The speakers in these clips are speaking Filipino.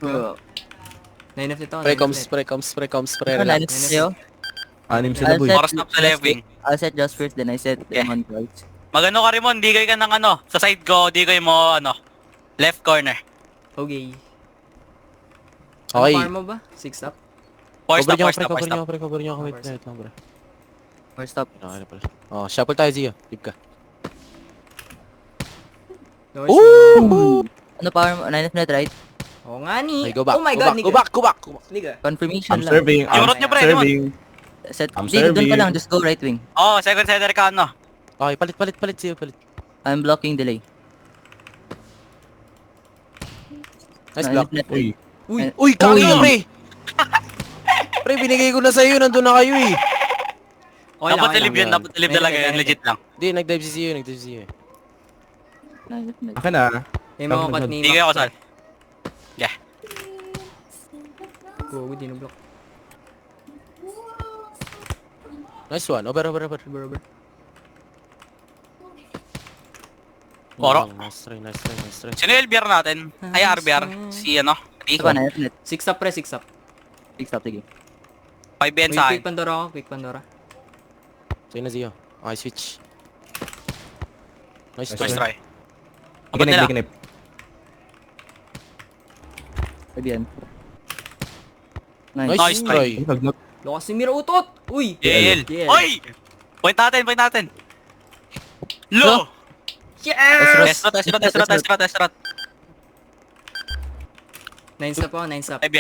9 of nito. Spray comms, spray Ano, relax. nine sa'yo? 6 sila, I'll boy. set Oras stop sa just leving. first. I'll set just first, then I set Yeah. on cards. Magano ka Rimon, di kayo ka ng ano. Sa side ko, di kayo mo ano. Left corner. Okay. Okay. Ang farm mo ba? 6 up? Four Cover stop, nyo, four pre, stop, four cover nyo, stop. pre, cover nyo. Wait, Four wait lang, pre. First stop. Okay na pala. Oh, shuffle tayo, Zio. Tip ka. Noise. Ano power mo? 9 of net, right? Oo nga ni. Okay, go back, Oh my go god, back, go back, go back. Nigga. Confirmation I'm lang. serving. Yung route nyo, pre, I'm serving. Set. I'm Di, doon serving. ka lang. Just go right wing. Oh, second center ka ano. Okay, palit, Zio, palit. I'm blocking delay. Nice Nine block. of net. Uy. Uy, kaki ka, pre! Pre, binigay ko na sa'yo, nandun na kayo eh. Okay Dapat lang, live okay yun, lang. dapat live May talaga nagay, yun, may legit lang. Hindi, nag-dive si Zio, nag-dive si Zio eh. Nine of net. Akin na. May mga cut ni Di kayo kasal. Yeah. Go, di na-block. Nice one, over. Over. Koro. Nice try. Sino yung LBR natin? Ay, RBR. Si ano? Ito pa, 9 of net. 6 up pre, 6 up. Big stop, sige. 5 Ben Wait, sa quick akin. Pandora ako, quick Pandora. Sa'yo na, Zio. Okay, switch. Nice Nice try. try. Abot nila. Kinip. Pwede yan. Nice. Nice try. Nagnot. Lakas si Mira Utot! Uy! YL. Yeah. Oy! Point natin. Low! Yes! Test rot. 9 stop ako, 9 stop. 5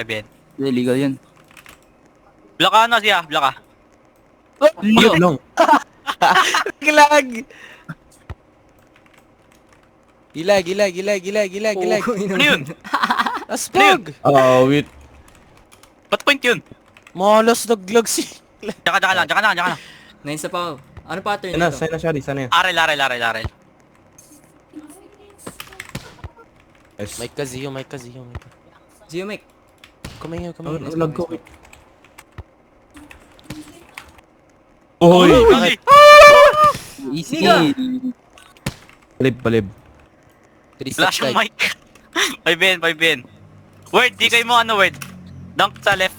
Ben. Hindi, legal yun. Block ka ano siya, block ka. Yun lang. Gilag! Gilag. Oo, Ano yun? Aspag! Oh, wait. Ba't point yun? Malas naglag si... Tsaka lang. 9 stop ako. Ano pattern Sana, nito? sana, Shari, sana yan. Arel. Yes. Mike ka, Zio. Zio Mike. Kumain. Lag ko. Uy! Uy! Easy. Niga. Balib. Flash yung mic. 5 Ben. Word, di kayo mo ano word. Dunk sa left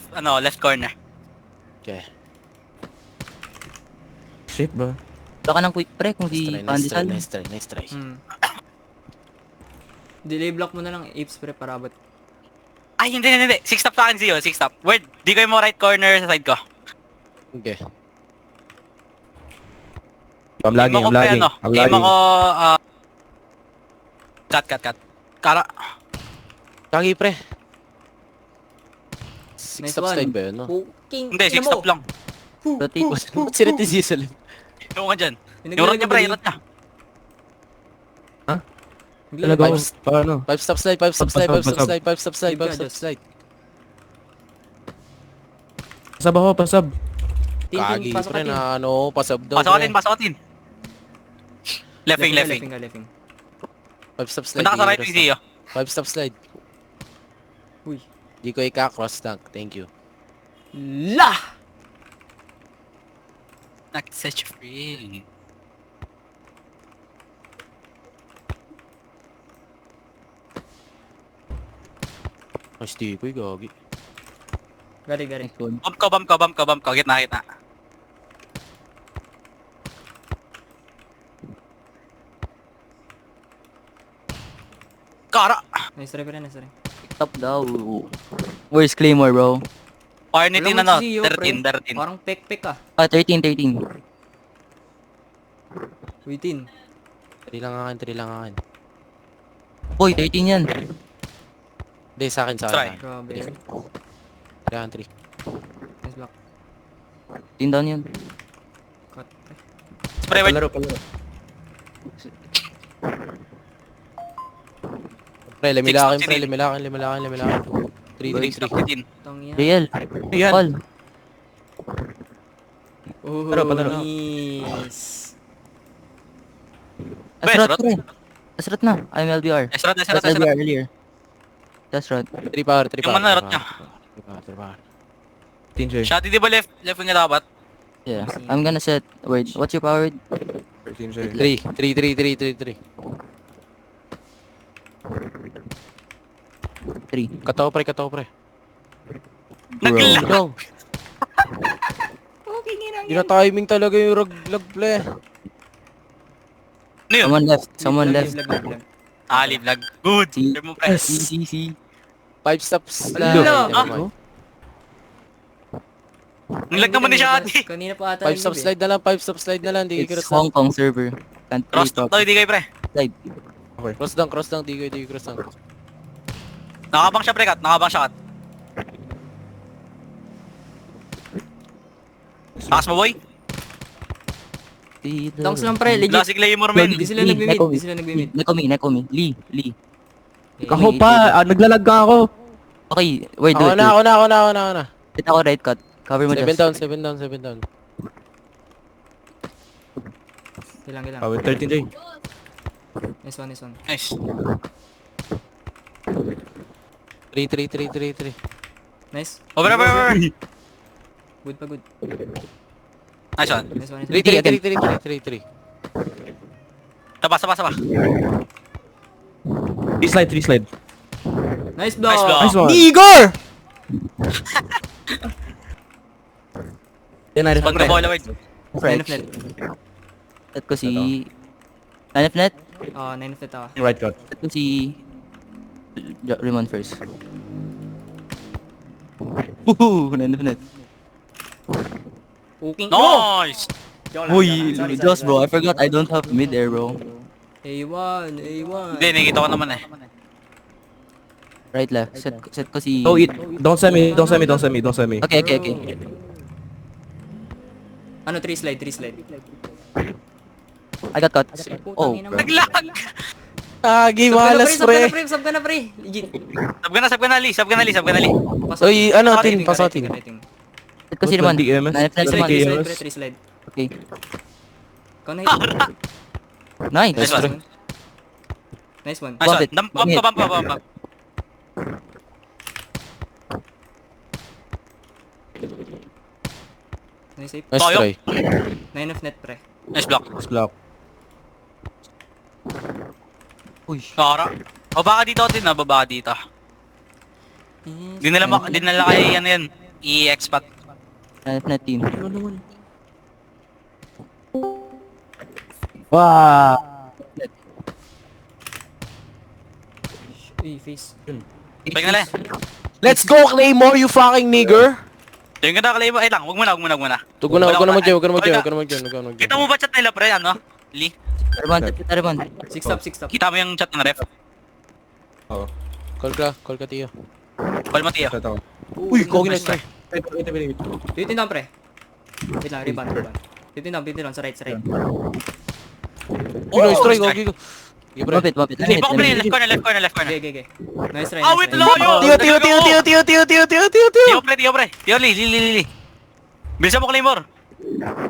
corner. Okay. Shit ba? Baka ng quick pre kung di pandesal. Nice try. Delay block mo na lang, apes pre, para abot. Ay, hindi. 6 stop sa akin, Zio. 6 stop. Word, di kayo mo right corner sa side ko. Okay. I'm lagging. Game ako, cut. Kara. Kagi, pre. Nice Stop one. slide ba yun, no? King. Hindi, 6 stop lang. Rotate. Ba't si Rete Zio sa lim? Yung ka dyan. Yung road niya, pre. Yung road niya. Talaga ako. Paano? 5 stop slide. Pasab. Kagi, pasok pre, ka, na ano, pasab daw. Pasokatin. Leffing. Leffing. 5 stop slide. Punta ka sa right wing, Zio. 5 stop slide. Uy. Di ko ika-cross tank. Thank you. Lah! Such free. Nice tipoy, gagi. Gari. Next one. Bump ko. Gitna. Kara! Nice try. Top daw. Where's Claymore, bro? Ornity na Wala mo no, si Zio, pre. 13. Parang pek ah. Ah, 13. Waitin. 3 lang akin. Boy, 13 yan. Hindi, sa akin. Try. Grabe. 3. Nice block. 13 down yun. Cut. Spray word. Palaro. Pre, limilakin. 3. 3. Tang yan. JL. Yan. All. Oh, Palaro. nice. Asrat Asrat? pre. Asrat na. I'm LBR. Esrat. That's LBR earlier. That's right. 3 power. Yung manarot niya. 3 power. TJ. Shotty di ba left wing niya dapat? Yeah. I'm gonna set. Wait, what's your power? 13. 3. 3. Kataw pre, kataw pre. Nag-lag. Go. Gina-timing talaga yung lag pre. Ano yun? Someone left. Lag. Live lag. Good. Si- Share mo, pre. C. 5 stops Wala. slide. Ah? Nilag naman ni siya ate. Kanina pa ata. 5 stop slide na lang, 5 stop slide na lang. Di It's cross Hong Kong server. Can't play Cross talk daw, hindi kayo, pre. slide. cross down. Di cross down. Nakabang siya, pre, kat. Nakabang siya, kat. Takas mo, boy. Dunks lang pre, legit. Classic Claymore, men. Di sila nagmi-mid, di sila nagmi-mid. Neko mi. Lee. Ako pa, naglalag ka ako. Okay, wait, do Ako it. na. Hit ako right cut. Cover mo 7 just. down, 7 down. Ilang. With 13 J. Nice one. Nice. 3. Nice. Over. Good pa, good. Nice one. Nice one. 3. Taba. 3 slide. Nice block. Nice block. Nice one. Igor! Yan, Pag na bola, wait. Nine of net. Set ko si... 9 of net? Oh, 9 of net ako. Right cut. Set ko si... Raymond first. Woohoo! 9 of net. Cooking. Nice! Uy, Josh bro, I forgot I don't have mid-air bro. A1. Hindi, nakikita ko naman eh. Right left. Set ko si... Oh, don't send me. Okay. Ano, 3 slide. I got cut. Oh. Naglag! Malas pre. Sub ka na pre. Legit. Sab ka na, Lee. Oy, ano, tin, pasotin. Set ko si Raymond. 9 of net Sige, Raymond. sige. 3 slide. Okay. Ikaw na hit. Nice. Nice one. Nice one. Nice one. Bump pa. Nice save. Nice Tayo. try. 9 of net pre. Nice block. Block. Uy. Kara. O baka dito din na, baba dito. Di nila kaya yan. I-expat. 9 of net team. Uy, face. Pag na Let's go Claymore, you fucking nigger! Yung ganda kalay mo. Lang, wag mo na. Huwag na mag-join. Kita mo ba chat nila, pre? Ano? Lee? Raymond. 6 top. Kita mo yung chat ng ref? Oo. Call ka tiyo. Call mo, Tio. Ito. Uy, Kogi nice try. Titin down pre. Wait lang, rebound. Titin down, sa right. Uy, nice try, Kogi. Bump it. Hindi pa ko pre, left corner. Okay. Nice try. Wait, layo! Tiyo. Tio, pre. Tio, Lee. Bilisan mo, Claymore.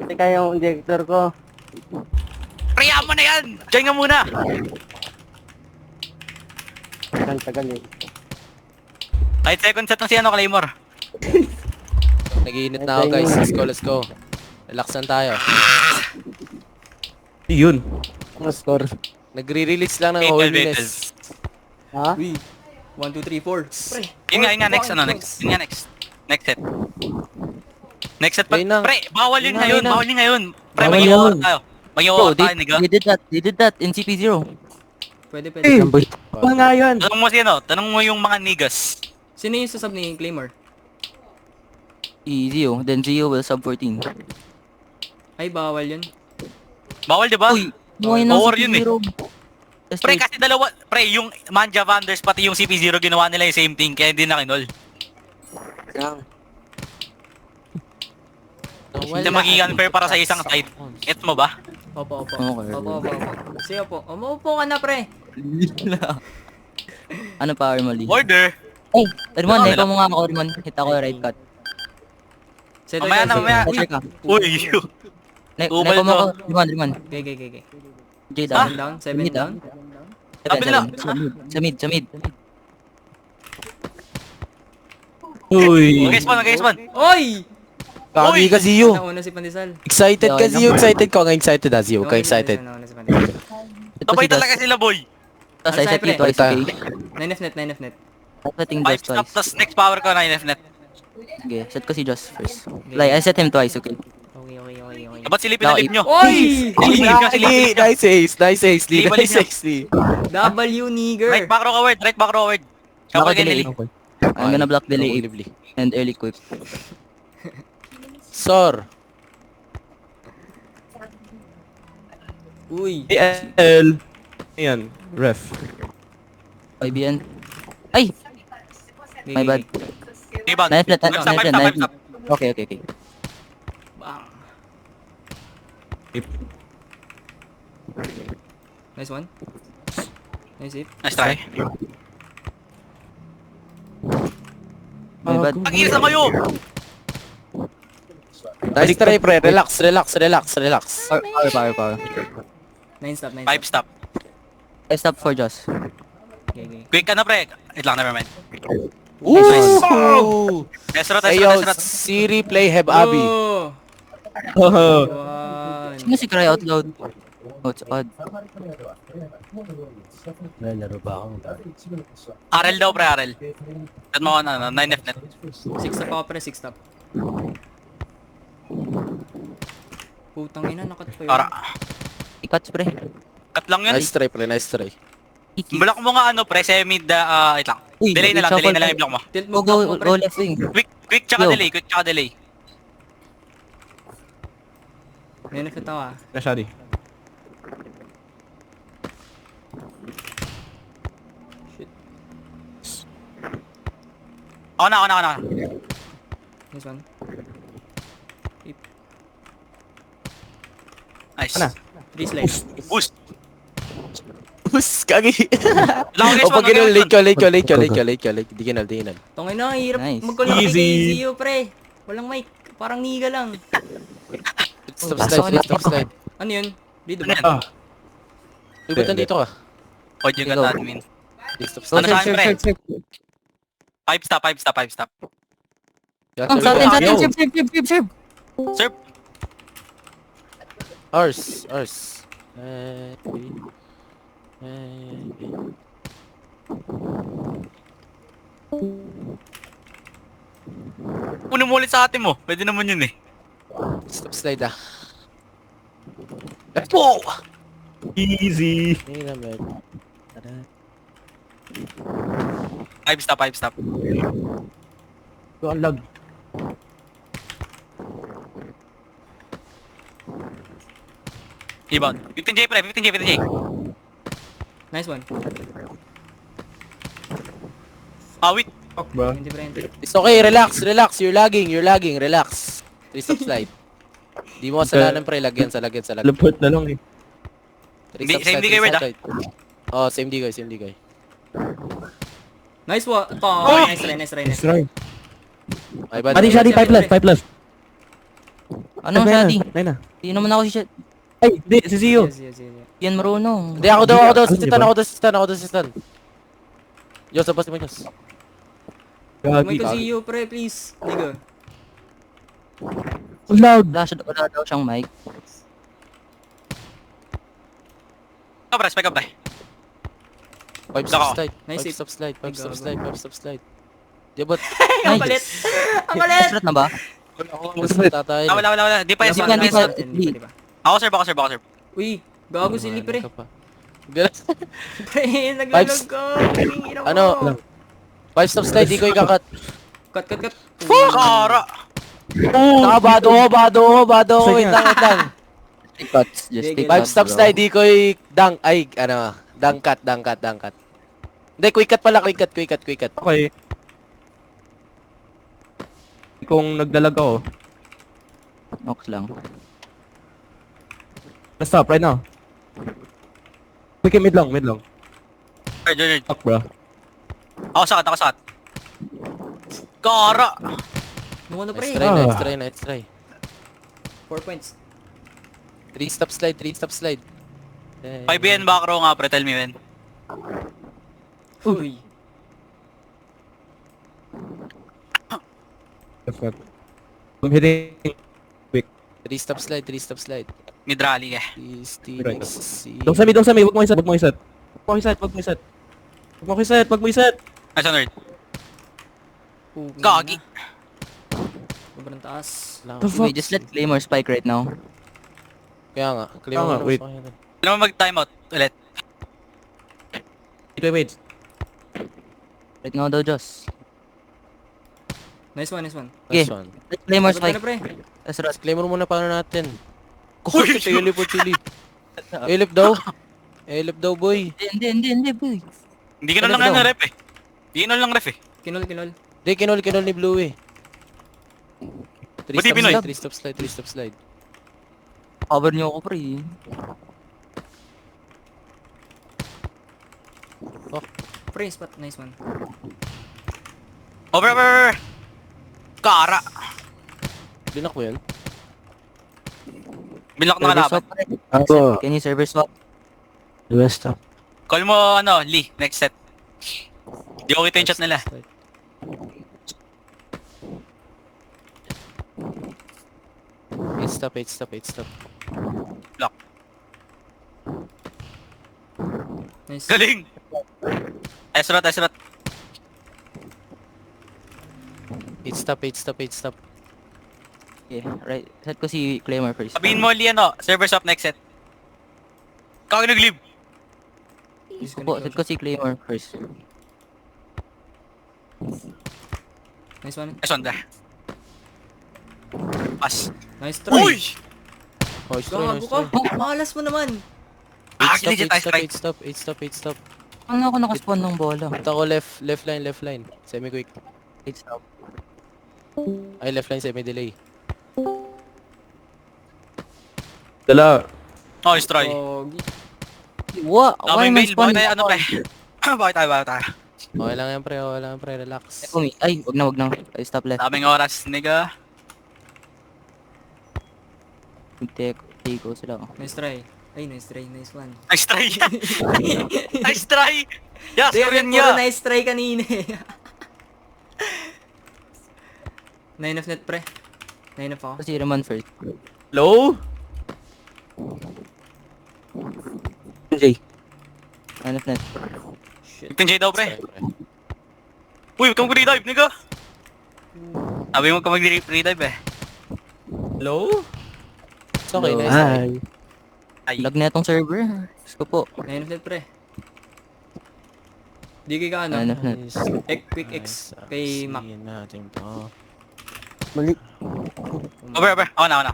Teka yung injector ko. Priya mo na yan! Diyan nga muna! Tagal eh. Kahit second set na si Claymore. Nag-iinit na ako guys, let's go. Relax lang tayo. Yun. Ano score? Nagre-release lang ng Betel. holiness. Ha? Uy. 1, 2, 3, 4. Pre. Yun nga, next. Next set. Next set pa. Yun na. Pre, bawal yun ngayon. Pre, Bawal mag-iwalk yun. tayo. Bro, Mag-iwalk tayo, nigga. they did that in CP0. Pwede. Pa nga yun. Tanong mo tanong mo yung mga niggas. Sino yung sasab ni Claymore? Zio. Then Zio will sub 14. Ay, bawal yun. Bawal, di ba? Uy, buhay ng Power yun eh. CP0. Just Pre, wait. kasi dalawa, pre, yung Manja Vanders pati yung CP0 ginawa nila yung same thing, kaya hindi na kinol. Hindi magiging unfair para sa isang side. Get mo ba? Opo. Okay. Opo. Sige po. Umuupo ka na, pre. Ano power mo, Lee? Order! Ay, Raymond, Ano? ikaw mo nga ako, Raymond. Hit ako right cut. Settle Mamaya ka, na, settle mamaya. ka. Pressure ka. Uy! Ubal Neko mo to. ako, Raymond. J down. 7 down. Sabi nila. Sa mid. Uy. Mag-spawn. Oy! Kagi ka Zio. Nauna si Pandesal. Excited ka Zio, excited ka. Nga excited ha Zio, ka excited. Nauna si Pandesal. Tabay talaga sila, boy. Tapos I set Pre. you twice, okay? 9 of net. I'm setting 5 Joss stop, twice. tas next power ko 9 net. Okay, set ko si Joss first. Like, I set him twice, okay? Eh, ba't silipin na lip nyo? Oy! Nice ace, nice ace, Lee. Balik Nice niya. ace, Lee. W nigger. Right back row ka word, right back row word. Shuffle Baka kay delay. Lily. Okay. I'm gonna block delay Go, 8 Lively. and early quick. Sor. Uy. AL. Ayan, ref. IBN. Ay! My bad. Rebound. Nice net, 5 nice stop, 5 net, stop, 5 nice stop. Okay. Bang. Nice one. Nice hit. Nice try. My bad. Ang inis na kayo! Nice try, pre. Relax. Power. 9 stop, 9 5 stop. stop. I stop for Joss. Okay. Quick ka na pre. Wait lang, never mind. Ooh! Desrot, Ayo, desrot. Siri play have Abby. Oh! Oh. One. Sino si Cry Out Loud? Oh, it's odd. Arel daw pre, Arel. At mo ako na, 9 F net. 6 stop ako pre, 6 stop. Putang ina, nakat pa yun. Ara. I-cuts, pre. Cut lang yun. Nice try, pre. Nice try. Block mo nga ano pre, semi wait lang. Uy, Delay na lang, shuffle delay na lang pa. yung block mo. Tilt mo, Go block mo pre. left wing. Quick tsaka Yo. delay, quick tsaka delay. May nakita ako ah. Nashadi. Ako na. Nice one. Nice. Ano? 3 slides. Boost. Bus, kagi. Lang guys, O pag ganun, late ka. Di kinal. Tungay na, hirap Nice. magkulaki kay Easy. Zio pre. Walang mic. Parang niga lang. Stop Pasok na. slide. Ano yun? Dito Ano ba? yan? Ah. Uy, ba't nandito ka? Audio ka Go. admin. Stop Go, Ano slide. sa akin, pre? 5 stop. Oh, sa atin. Serve. Sir, Ours. puno mo ulit sa atin mo. Pwede naman yun eh. Stop slide ah. Oh! Easy. Hindi naman. 5 stop. Ito ang lag. Rebound. 15J pre, 15J. Nice one. Wait. Fuck, bro. Hindi pre, hindi. It's okay, relax. You're lagging, relax. Stop slide. Di mo kasalanan pre, lagyan sa. Lupot na lang eh. Hindi, same di kayo, Word, Oh, same di guy. Nice one. Ito. Nice try. Nice try. My bad. Shadi, Shadi, 5 left. Ano, Shadi? Nine na. Hindi naman ako si Shadi. Ay, di, si Zio. Yes. Yan marunong. Hindi, ako daw. Ano, di Ako daw, si Stan. Diyos, tapos mo, Diyos. May Gagi. ko Zio pre, please. Niga. Loud. Wala daw siyang mic. Spike up pre. 5 Dako. stop slide. Nice 5 hit. stop slide. 5 Ay, stop gago. slide. 5 stop slide. Di ba? Ang kulit. Ang kulit. Strat na ba? Ako mas tatay. Wala. Di pa yan, Di di pa, pa di pa. yan. Ako serve. Uy, gago si Lee pre. Ano Pre, naglalog ko. Tingin mo. Ano? 5 stop slide, di ko ikakat. Cut. Kara! Nakabado ko. Wait lang. I-cuts. Just Sige, take 5 cuts, stop bro. slide, di ko dunk. Ay, ano. Dunk cut. Hindi, quick cut pala. Quick cut. Okay. Kung nagdalag ako, Nox lang. na-stop right now. Quick mid lang. George. Fuck, bro. Ako sakat. Kara! Nung ano Nice pre? try, nice try. 4 points. 3 stop slide. 5BN back row nga pre, tell me when. Uy. I'm hitting. 3 stop slide. Mid rally eh. Right. Don't sa me. Wag mo iset. Wag mo iset. Nice, Honored. Pugi Gagi. na. Sobrang taas. Wala The ka. fuck? Wait, just let Claymore spike right now. Kaya nga, clear Kaya nga, mo wait. sa kanya. Alam mo mag-timeout ulit. Wait. Right now daw, Joss. Nice one, nice one. Okay. Nice one. Let Claymore Sabot ka na, spike. pre. That's right. Disclaimer muna paano natin. Uy! Kulit sa ilip o chili. Ilip daw. Ilip daw, boy. Hindi, boy. Hindi ka na lang Ano ano daw? ref eh. Hindi ka na lang ref eh. Kinol, kinol. Hindi, kinol ni Blue eh. Buti Pinoy. 3 stop slide. Cover niyo ako, pre. Pre, spot. Nice one. Over. Kara. Dinak mo yun? Binlock na Server kalaban. swap, pre. Ako. Can you server swap? West up. Call mo ano, Lee, next set. Di ko kita yung chat nila. Eight stop. Block. Nice. Galing! Esrot. Eight stop. Okay, right. Set ko si Claymore first. Sabihin mo, Lee, ano, server swap next set. Kaka nag-leave. Set ko si Claymore first. Nice one. Esonda. Pass. Nice try. Uy! Nice Gago ka. Malas mo naman. Ah, legit ice strike. Eight stop. Ano ako nakaspawn ng bola? Punta ko left line. Semi-quick. It's up. Ay, left line, semi-delay. Dala. Nice try. Pogi. What? Daming Why am I mail. Bakit spawning? tayo, ano pre? Bakit tayo? Okay lang yan, pre. Relax. Ay, wag na. Ay, stop left. Daming oras, nigga. Take ko sila. Nice try. Ay, nice try. Nice one. Nice try. Nice try. Yes, Di, Korean puro nga. nice try kanina eh. 9 of net, pre. 9 of ako. Si Raman first. Low? Jay. 9 of net. Shit. 15J daw, pre. Uy, huwag kang mag-redive, nigga. Sabi mo ka mag-redive eh. Low? It's okay, nice. Hi. Ay. Lag na itong server. Gusto po. 9 of net, pre. Di kay ka ano? 9 of net. Quick X kay Mac. Sige natin to. Mali. Over. Ako na.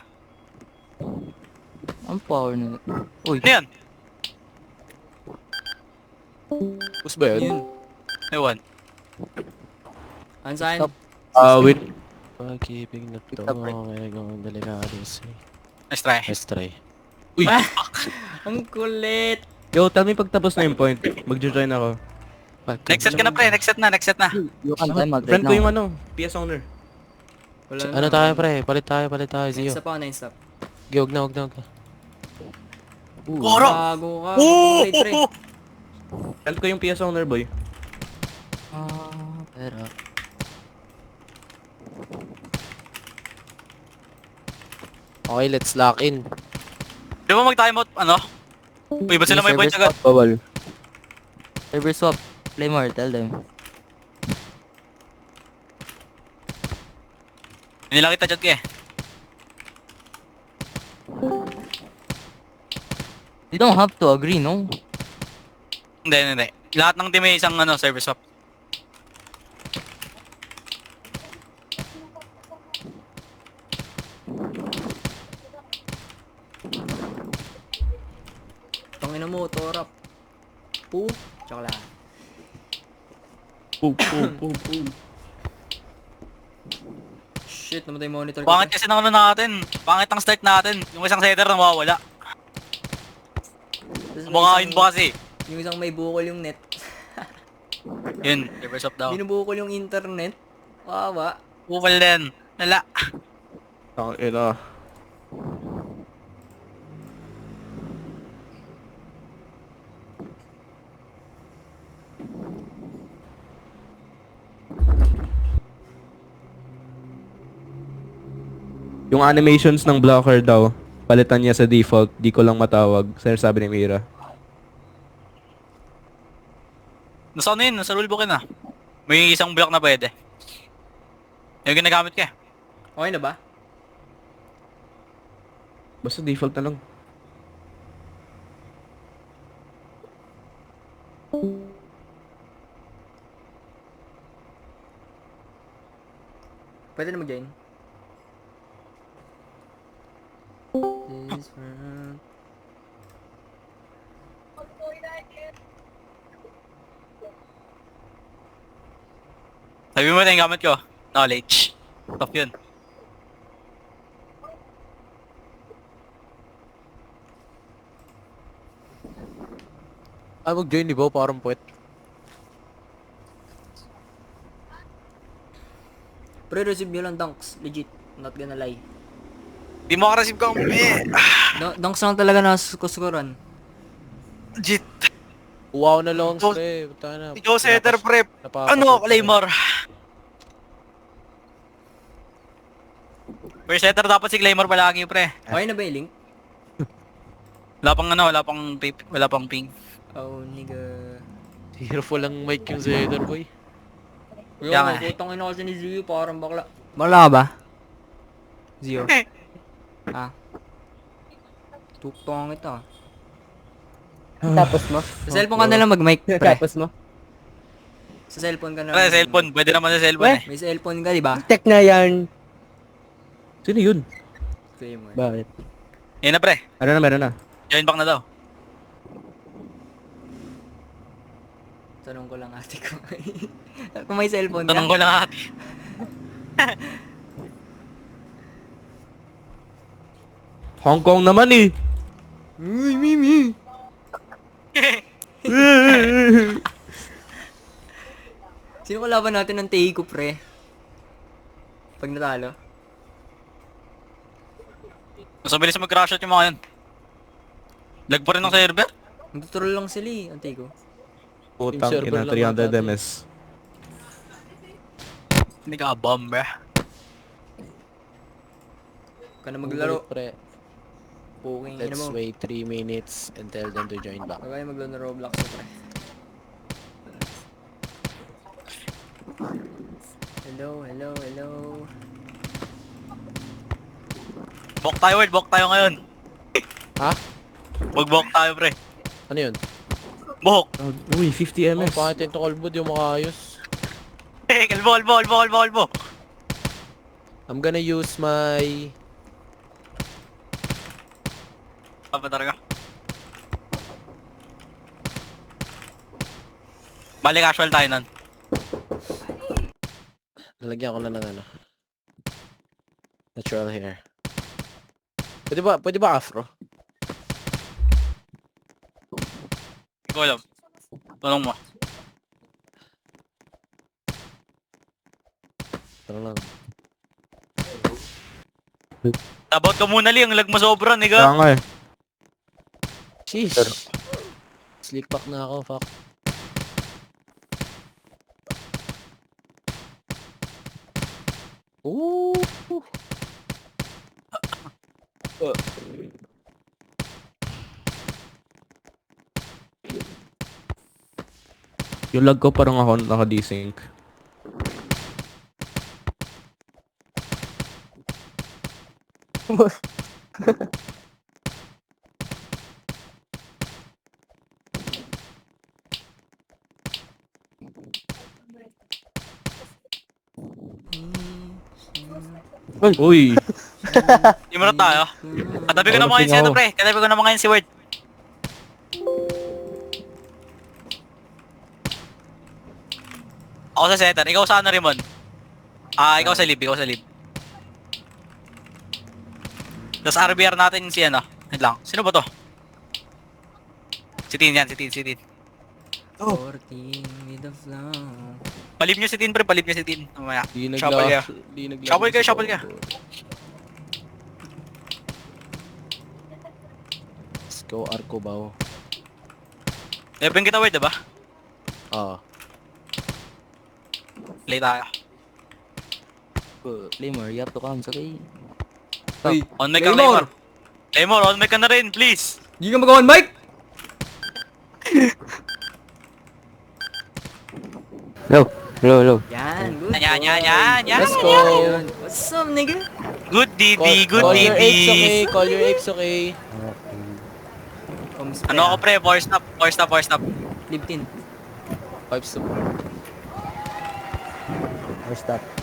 Ang power na. Uy. Ano yan? Push ba yun? Yun. Ewan. Unsigned. Stop. Wait. Pag-ibig na to, Stop, pre. kaya kung delikado siya. Nice try. Let's try. Ang kulit. Yo, tell me pagtapos na yung point. Magjo-join ako. Next set ka na, pre. Next set na. You can time out right Friend ko yung now. PS owner. Wala Ano tayo, pre? Palit tayo, Zio. Next up ako, 9 stop. Okay, wag na. Goro! Bago ka. Oo! Wait, pre. Friend ko yung PS owner, boy. Pero... Okay, let's lock in. Di ba mag-timeout, ano? Uy, ba't sila may point agad? Bawal. Server swap. Claymore, tell them. Hindi lang kita chat ko eh. You don't have to agree, no? Hindi. Lahat ng team may isang ano, service swap. Tangina mo, torap. Poo. Tsaka lang. Boom. Shit, namatay yung monitor ko. Pangit kasi ng ano natin. Pangit ang start natin. Yung isang setter na mawawala. Tapos may Bungahin isang- ba kasi? Yung isang may bukol yung net. Yun, service swap daw. Binubukol yung internet. Kawawa. Bukal din. Wala. Tangina. Yung animations ng blocker daw, palitan niya sa default, di ko lang matawag. Sabi ni Mira. Nasa ano yun? Nasa rulebook yun ah. May isang block na pwede. Yung ginagamit ka eh. Okay na ba? Basta default na lang. Pwede na mag-join. This one. Sabi mo na yung gamit ko. Knowledge. Top yun. Mag-join di ba? Parang puwet. Pre-receive nyo lang dunks. Legit. Not gonna lie. Di mo ka-receive ka Dunks lang talaga na kuskuran. Legit. Wow na long Ikaw- pre. Puta na. Ikaw setter prep. Napapasok Ano, ko. Claymore? First setter dapat si Claymore palagi pre. Okay na ba yung link? Wala pang ano, wala pang ping. Oh, nigga. Tearful lang mic yung Zedor boy. Yo, Kaya nga. putang ina kasi ni Zio, parang bakla. Bakla ka ba? Zio. Ah. Tuktong ito. Tapos mo? Sa cellphone ka na lang mag-mic, pre. Tapos mo? Sa cellphone ka na Pre, cellphone. Pwede naman sa cellphone eh. May cellphone ka, di ba? Check na yan. Sino yun? Claymore. Bakit? Yan na pre. Meron na. Join back na daw. Tanong ko lang ate ko. Kung may cellphone ka. Tanong ko lang ate. Hong Kong naman eh. Uy, Mimi! Sino kalaban natin ng Teiko, pre? Pag natalo. Mas mabilis mag-crash out yung mga yun. Lag pa rin ng server. Nagtutuloy lang sila eh, ang Teiko. Putang Yung server ina, lang 300 ata, MS. Hindi ka bomb bro. Ka na maglaro. Pre. Puking ina Let's mo. wait 3 minutes and tell them to join back. Huwag kayo maglaro ng Roblox, pre. Hello. Bok tayo Word, bok tayo ngayon. Ha? Bok tayo pre. Ano yun? Bok. Uy, 50 Oh, MS. pangit yung kalbod yung makayos. Kalbo. I'm gonna use my... Papatar ka. Bali casual tayo nun. Nalagyan ko na ng ano. Natural hair. Pwede ba afro? Hindi ko alam. Tanong mo. Ano lang. About ka muna li, ang lag mo sobra, Kaya niga. nga eh. Sheesh. Slick back na ako, fuck. Ooh. Yung lag ko parang ako naka-desync. Uy! Di mo na tayo. Katabi ko na mga yun si ano pre. Katabi ko na mga yun si Word. Ako sa setter. Ikaw sa ano Rimon? Ikaw sa lib. Tapos RBR natin si ano. Wait lang. Sino ba to? Si Tin yan. 14 with the flow. Palib nyo si Tin pre. Palib nyo si Tin. Mamaya. Di Shuffle kayo. Shuffle ka. Let's go Arco Bao. Level kita Word, diba? Ah. Play tayo. Claymore, you have to come, okay? Uy, On mic ka, Claymore! Claymore, on mic ka na rin, please. Hindi ka magawan, Mike! Go! Low. Yan, good. Yan. Let's go. Ayun. What's up, nigga? Good DD, good Call your apes, DD. okay? Call your apes, okay? Ano ako pre? Force stop. Live 10. 5 stop.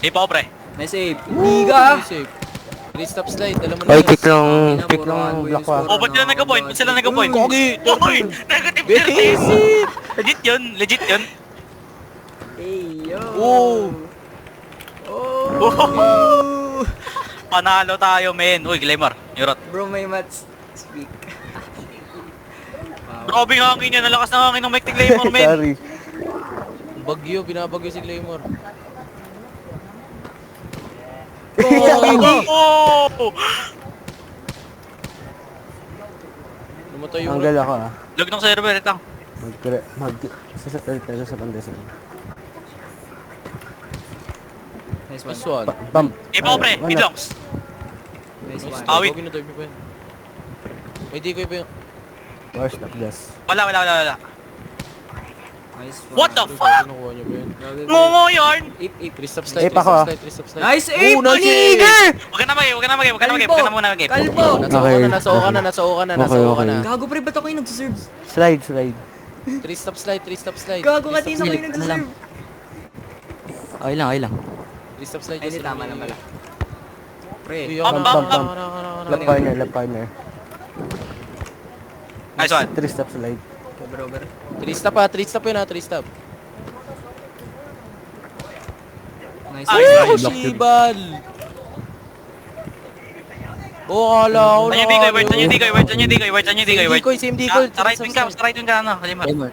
Hey pa ako pre. Nice save. Liga! Safe. 3 stop slide, alam mo Ay, na. kick lang black wall. Oh, ba't sila nag-point? Ba't sila nag-point? Kogi! Oy! Negative 30! Legit yun. Hey, yo! Oh! Oh! Panalo tayo, men. Uy, Glamour. Yurot. Bro, may match speak. Grabe ang hangin yan. Nalakas ng hangin ng Mike Glamour, men. Bagyo, binabagyo si Glamour. Oh! Lumatay yung Tanggal ako ah. Lag ng server, itang. Sasalit tayo sa pandesal. Nice one. This one. Bump. Hey pa ako pre. Midlongs. Nice one. Awit. Kogi na tayo pa yun. May di ko pa yun. Where's the gas? Wala. Nice one. What the fuck? Kinukuha niyo pa yun. Ngongo yarn! 8. 3 stop slide, Eh, pa ko, ah. 3 stop slide. Nice 8! Oh, nice Nigger! Huwag ka na muna mag-game. Kalbo! Nasa o ka na. Okay. Gago pre, ba't ako yung nagsaserve? Slide. 3 stop slide. Gago kanina ko yung Ano lang? nagsaserve. Okay lang. 3 stop slide. Ay, hindi, tama lang pala. Pre, Bump. Lap corner. Nice one. 3 step slide. over. 3 stop ha, 3 stop yun ha, 3 stop. Nice Ay, one. Oh, Shibal! Oh, kala ko na. Saan yung decoy? Same decoy. Sa right wing ka, ano, Glamour. Gamer.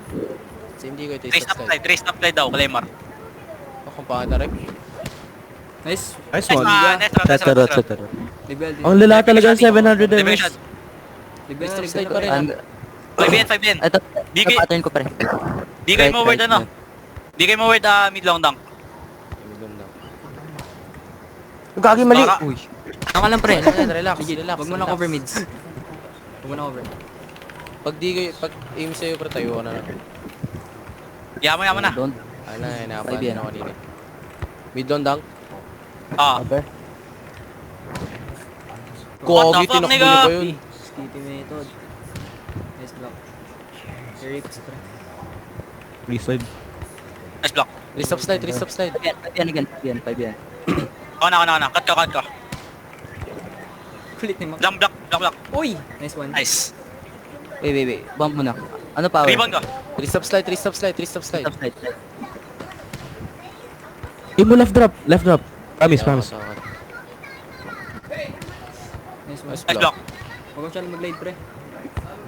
Same decoy, 3 3 stop stop slide. slide, 3 stop slide daw, Glamour. Ako pa na rin. Nice. Nice Nice one. one, next round. Libel. Ang lala talaga 700 Level damage. shot. Libel Stop na, slide libel pa rin na. ha. 5 din. Ito, Di pattern ko pre. kayo mo word ano. Di kayo mo word mid long dunk. Gagi mali. Baka- Uy. Ano ka lang pre? Relax, Legit, relax. wag mo na relax. cover mids. Wag mo na cover. Pag aim sa'yo, pre, tayo ka na. Yaman na. Don't. Ay na, Five napahan yan. na kanina. Mid on dunk. Ah. Okay. What the Kogi, fuck, tinakbo nigga? niyo pa yun. Skippy method. Nice block. Rapes, pre. Please slide. Nice block. 3 stop slide, 3 stop slide. 5 yan. Cut ka. Kulit ni Mac. Block. Uy! Nice one. Nice. Wait. Bump mo na. Ano power? Rebound ka. 3 stop slide, 3 stop slide, 3 stop slide. Stop slide. Yung mo left drop. Promise. Nice one. Nice Nice block. Huwag mo siya mag-glide, pre.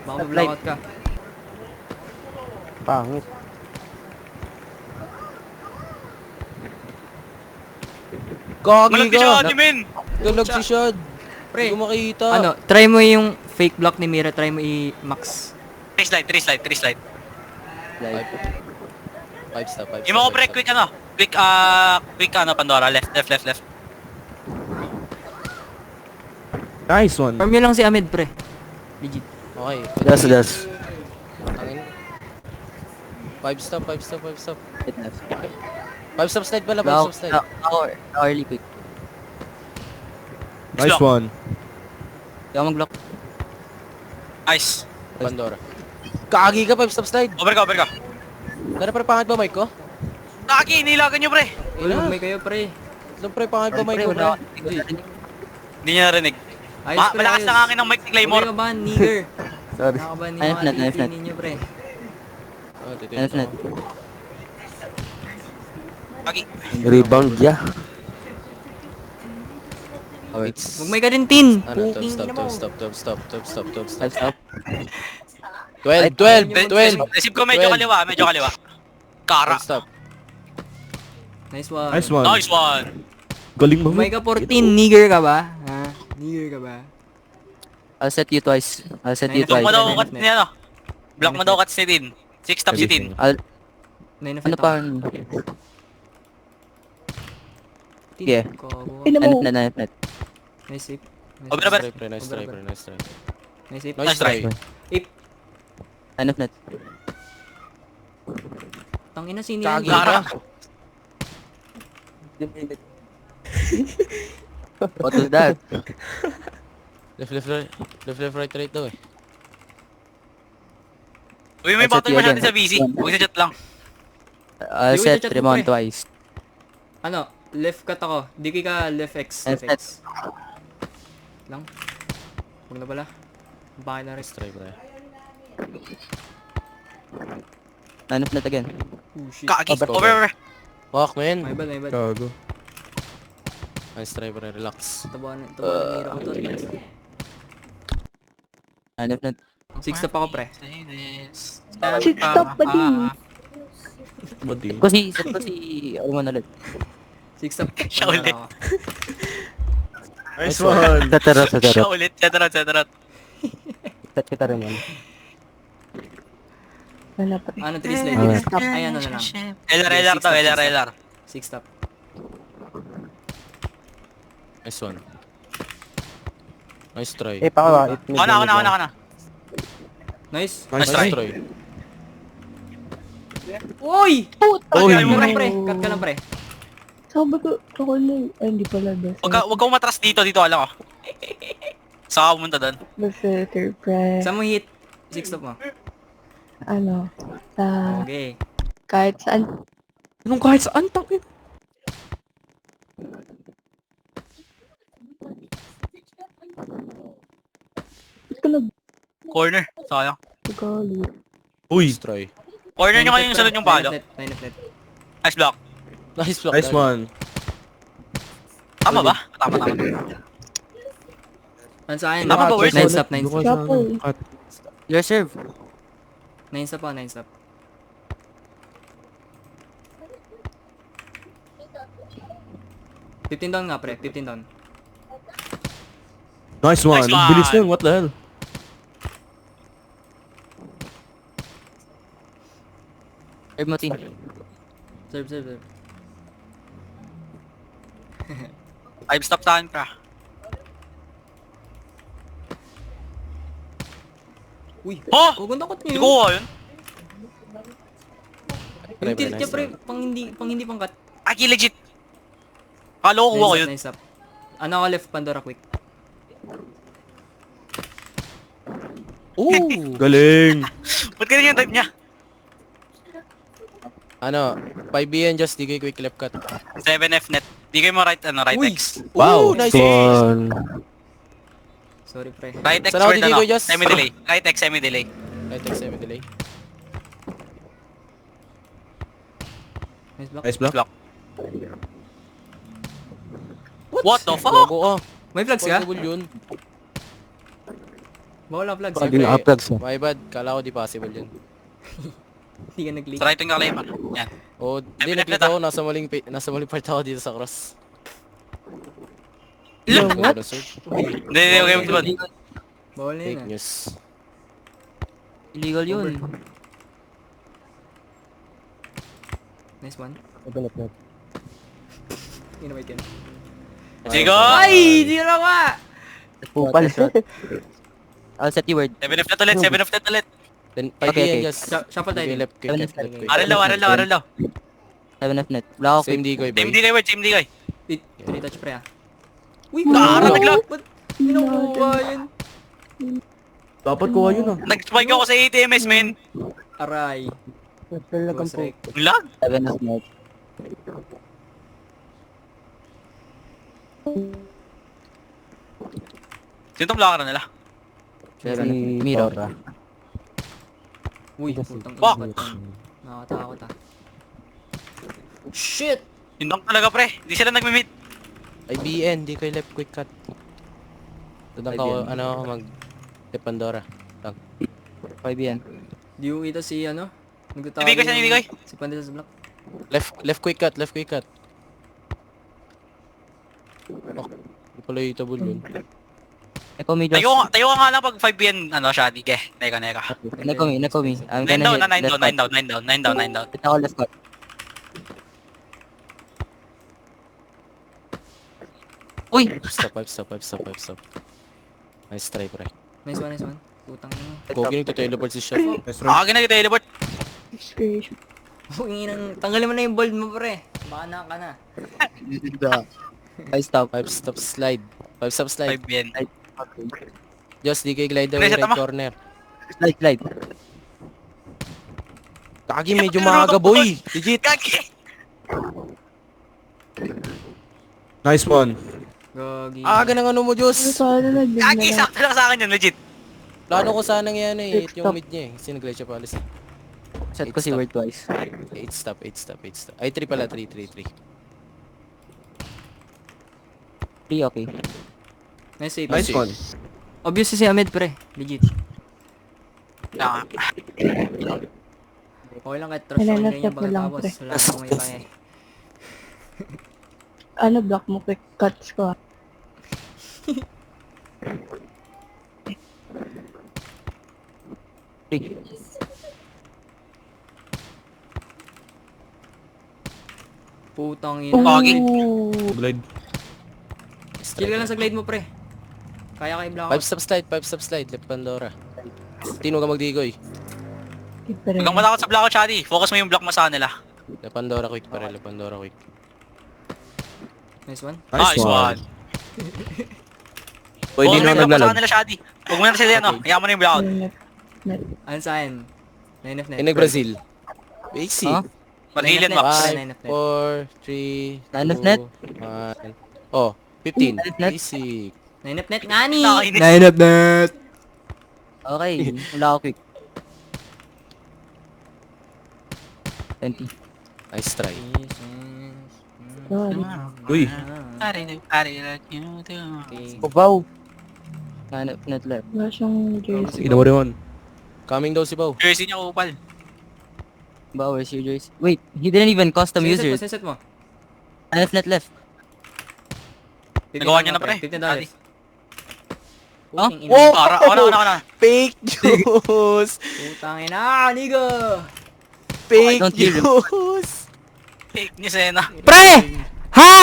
Baka Glide. mag-blackout ka. Pangit. Kogi Malagdi ka! siya, Jimin. Galag si Shad. Pre, Hindi ko makita. ano, try mo yung fake block ni Mira, try mo i-max. 3 slide. Slide. 5 stop, 5 stop. Imo ko pre, quick ano, Pandora. Left. Nice one. Farm nyo lang si Ahmed, pre. Legit. Okay. Gas. Angin. 5 stop. Hit left. 5 stop slide pala, 5 Now, stop slide. early quick. Nice Block. one. Ikaw mag-block. Nice. Pandora. Kagi ka, 5 stop slide. Over ka. Nara pre, pangit ba mic ko? Taki, nilagan nyo pre. Uy, may kayo, pre. Alam pre, pangit ba mic ko, pre? Hindi niya narinig. Ayos, pre, Malakas ayos. na hangin ng Mike Okay Glamour. ka ba, nigger? Sorry. Nakakaban niyo Knife mga net, knife activity net. ninyo, pre. Oh, titignan Knife net. ko. Taki. Rebound ya. It's... Huwag may ka rin, tin. Ano, Puking ina mo. stop. 5 stop. 12. Receive ko medyo 12. kaliwa. Kara. Stop. Nice one. Nice one. Nice one. Galing mo. Huwag may ka 14, nigger ka ba? Ha? Nigger ka ba? I'll set you twice. Block mo daw cut niya no. Block mo daw cut si Tin. 6 stop si Tin. Nine of Ano it pa? ako. Tin, Yeah. kago. Knife net. Nice save. Nice Over, save. over. Nice try. Nice save. Nice try. Knife net. Tangina, sino Kagi yan? Kara. ka. What was that? Left, right daw eh. Uy, may I'll set button you masyado again. sa busy. Huwag sa chat lang. I'll Di ko set i-chat mo, Remon pre. twice. Ano, left cut ako. Di ka left X. And Left X. Lang. Huwag na pala. Bakit na rest? Try pre. Line of net again. Oh shit. Kaki. Over. Over. Fuck My man. bad, my bad. Gago. Nice try pre, relax. Tabahan ng hero ko to. Line of net. 6 step ako, pre. Stop pa din. Badi. Set ko si Remon ulit. 6 step. Siya ulit. Nice one. Tatarot, Siya tatarot. ulit. Chatterot. Set kita rin yan. Ano, 3 slide. Ay, ano na lang. LR daw. LR. 6 step. Nice one. Nice try. Eh, pakawa. Ako na. Nice. Nice Nice try. try. Uy! Uy! Cut ka lang, pre. Cut ka lang, pre. Sabi ko, ako na ay, hindi pala best. Huwag kang matras dito. Dito alam ko. Saka pumunta doon. Basta third prize. Saan mo hit? 6 step mo. Ano, sa Okay. kahit saan. Anong kahit saan? Tangin. Ba't ka Corner. Sayang. nag-gali? Uy. Nice try. Corner nyo ngayon yung sunod yung palo. 9 of net. Nice block. Nice block. Nice one. Tama ba? Tama. Ano sa akin? Tama ba, Wes? 9 step, 9 step. Shuffle. Your serve. 9 step pa, 9 step. $15 down nga, pre. 15 down. Nice one. Nice Ang bilis one. nun. What the hell? Serve mo, team. Serve. 5 stop sa akin ka. Uy! Oh! Ganda ko Hindi niyo. ko kuha yun. Yung tilt Nice niya, pre. try. Pang hindi pang cut. Aki legit. Kala ko kuha ko yun. 9 step. Ano ako left Pandora quick. Ooh! Galing. Ba't ganyan yung type niya? Ano, 5BN just di kayo quick left cut. 7F net. Di kayo mo right Uy! X. Wow, nice. One. Sorry, pre. Right X Sana ako word di ano? ko just- Semi-delay. Right X semi-delay. Right X semi delay. Nice block. Nice block. Block. What the fuck? Gogo ah. May flags ka? Possible yun. Bawal ang flags. Pag eh. naka-plugs mo. My bad, kala ko di possible yun. Hindi ka nag-leak. Sa right wing ka Yan. Oh, di Definite nakita na ko nasa maling part ako dito sa cross. What? Ano, sir? Hindi, okay, okay. Bawal na yun, Fake ah. news. Illegal yun. Nice one. Open up net. Innovate yan. Sigo! Ay! Di na ka! Pupal. I'll set you word. 7F net ulit, 7F net ulit. Then Okay, 5BN okay. just Shuffle tayo di din. left quick left Seven quick. Aral daw. 7 of net. Wala ako Same quick. decoy Team boy. D kayo, team D kayo. Retouch pre ah. Uy! Tara, naglag! Ba't kinukuha yun? Dapat kuha yun ah. Nag-spike ako sa ATMS, men. Aray. Talagang Boss po. Rick. Ang lag. 7 of net. Sino tong blocker nila? Miro. Uy, putang Fuck. ina ba? Nakakatakot ah. Shit! Yun talaga, pre. Hindi sila nagme-meet. IBN, di kayo left quick cut. Tudang ka, ano, mag Pandora. 5 yan. Di ko kita si ano? Nagtatawag Hindi ko siya, ng- hindi ko. Si Pandita sa block. Left quick cut. Oh, di pala hitable yun. Echo me just. Tayo ka nga lang pag 5 yan, ano, Shadi. Neka. Echo me. I'm 9 gonna down, hit 9 left down. cut. Hit ako left cut. Uy! Stop. Nice try, pre. Nice one. Putang ina. Gogi nagte-teleport si Chef. Nice try. Akin na teleport. Disgrace. Huwag nang tanggalin mo na yung bold mo pre. Mana ka na. I stop. 5 stop slide. 5 stop slide. 5 Ben. Just DK glider Reset yung right tama. corner. Slide. Kagi medyo maaga boy. Legit. Gagi! Nice one. Gagi. Aga ng ano mo, Ano Diyos. sana nag-dig na Gagi, lang. sakto lang sa akin yun, legit. Plano ko sanang yan eh. Hit yung Stop. mid niya eh. Sinag-glitch siya policy. Set ko si word twice. 8 stop. Ay, 3 pala. 3. 3, okay. Nice save. Nice one. Obvious si Ahmed, pre. Legit. Ah, Okay lang kahit trust Kailangan ako ganyan step mo lang, pagkatapos. pre. Wala akong may pake. Ano, block mo quick cuts ko. Putang ina. Gagi. Ooh. Glide. Chill ka lang sa glide mo, pre. Kaya kayo block 5 stop slide. 5 stop slide. Left Pandora. Tino ka magdigoy. Different. Huwag kang matakot sa block ko, Chadi. Focus mo yung block mo sa kanila. Left Pandora quick pare. Left Pandora quick. Nice one. Nice one. Pwede Focus mo na yung block mo sa naglalag. kanila, Chadi. Huwag mo na sila yan, oh. Hayaan mo na yung block. Net. Ano sa akin? 9 of net. Inag Brazil. Basic. Huh? Mag-heal Nine of Max. net. 5, Nine of net. 4, 3, 9 of net? 1. Oh, 15. Nine of net? Basic. 9 of net. Ngani! Nakakainis. 9 of net! Okay, wala ako quick. 20. Nice try. Sorry. Uy. Wow. 9 of net left. Wala siyang jersey. Ina mo rin. Coming daw si Bao. Jersey niya upal. Wow, where's your jersey? Wait, he didn't even custom users. Set mo. 9 of net left. Nagawa niya na, pre. $15. Chadi. Huh? Putang ina. Oh! Ona. Fake news! Putang ina, nigga! Fake Don't kill him. news! Fake ni Sena. Pre! Ha!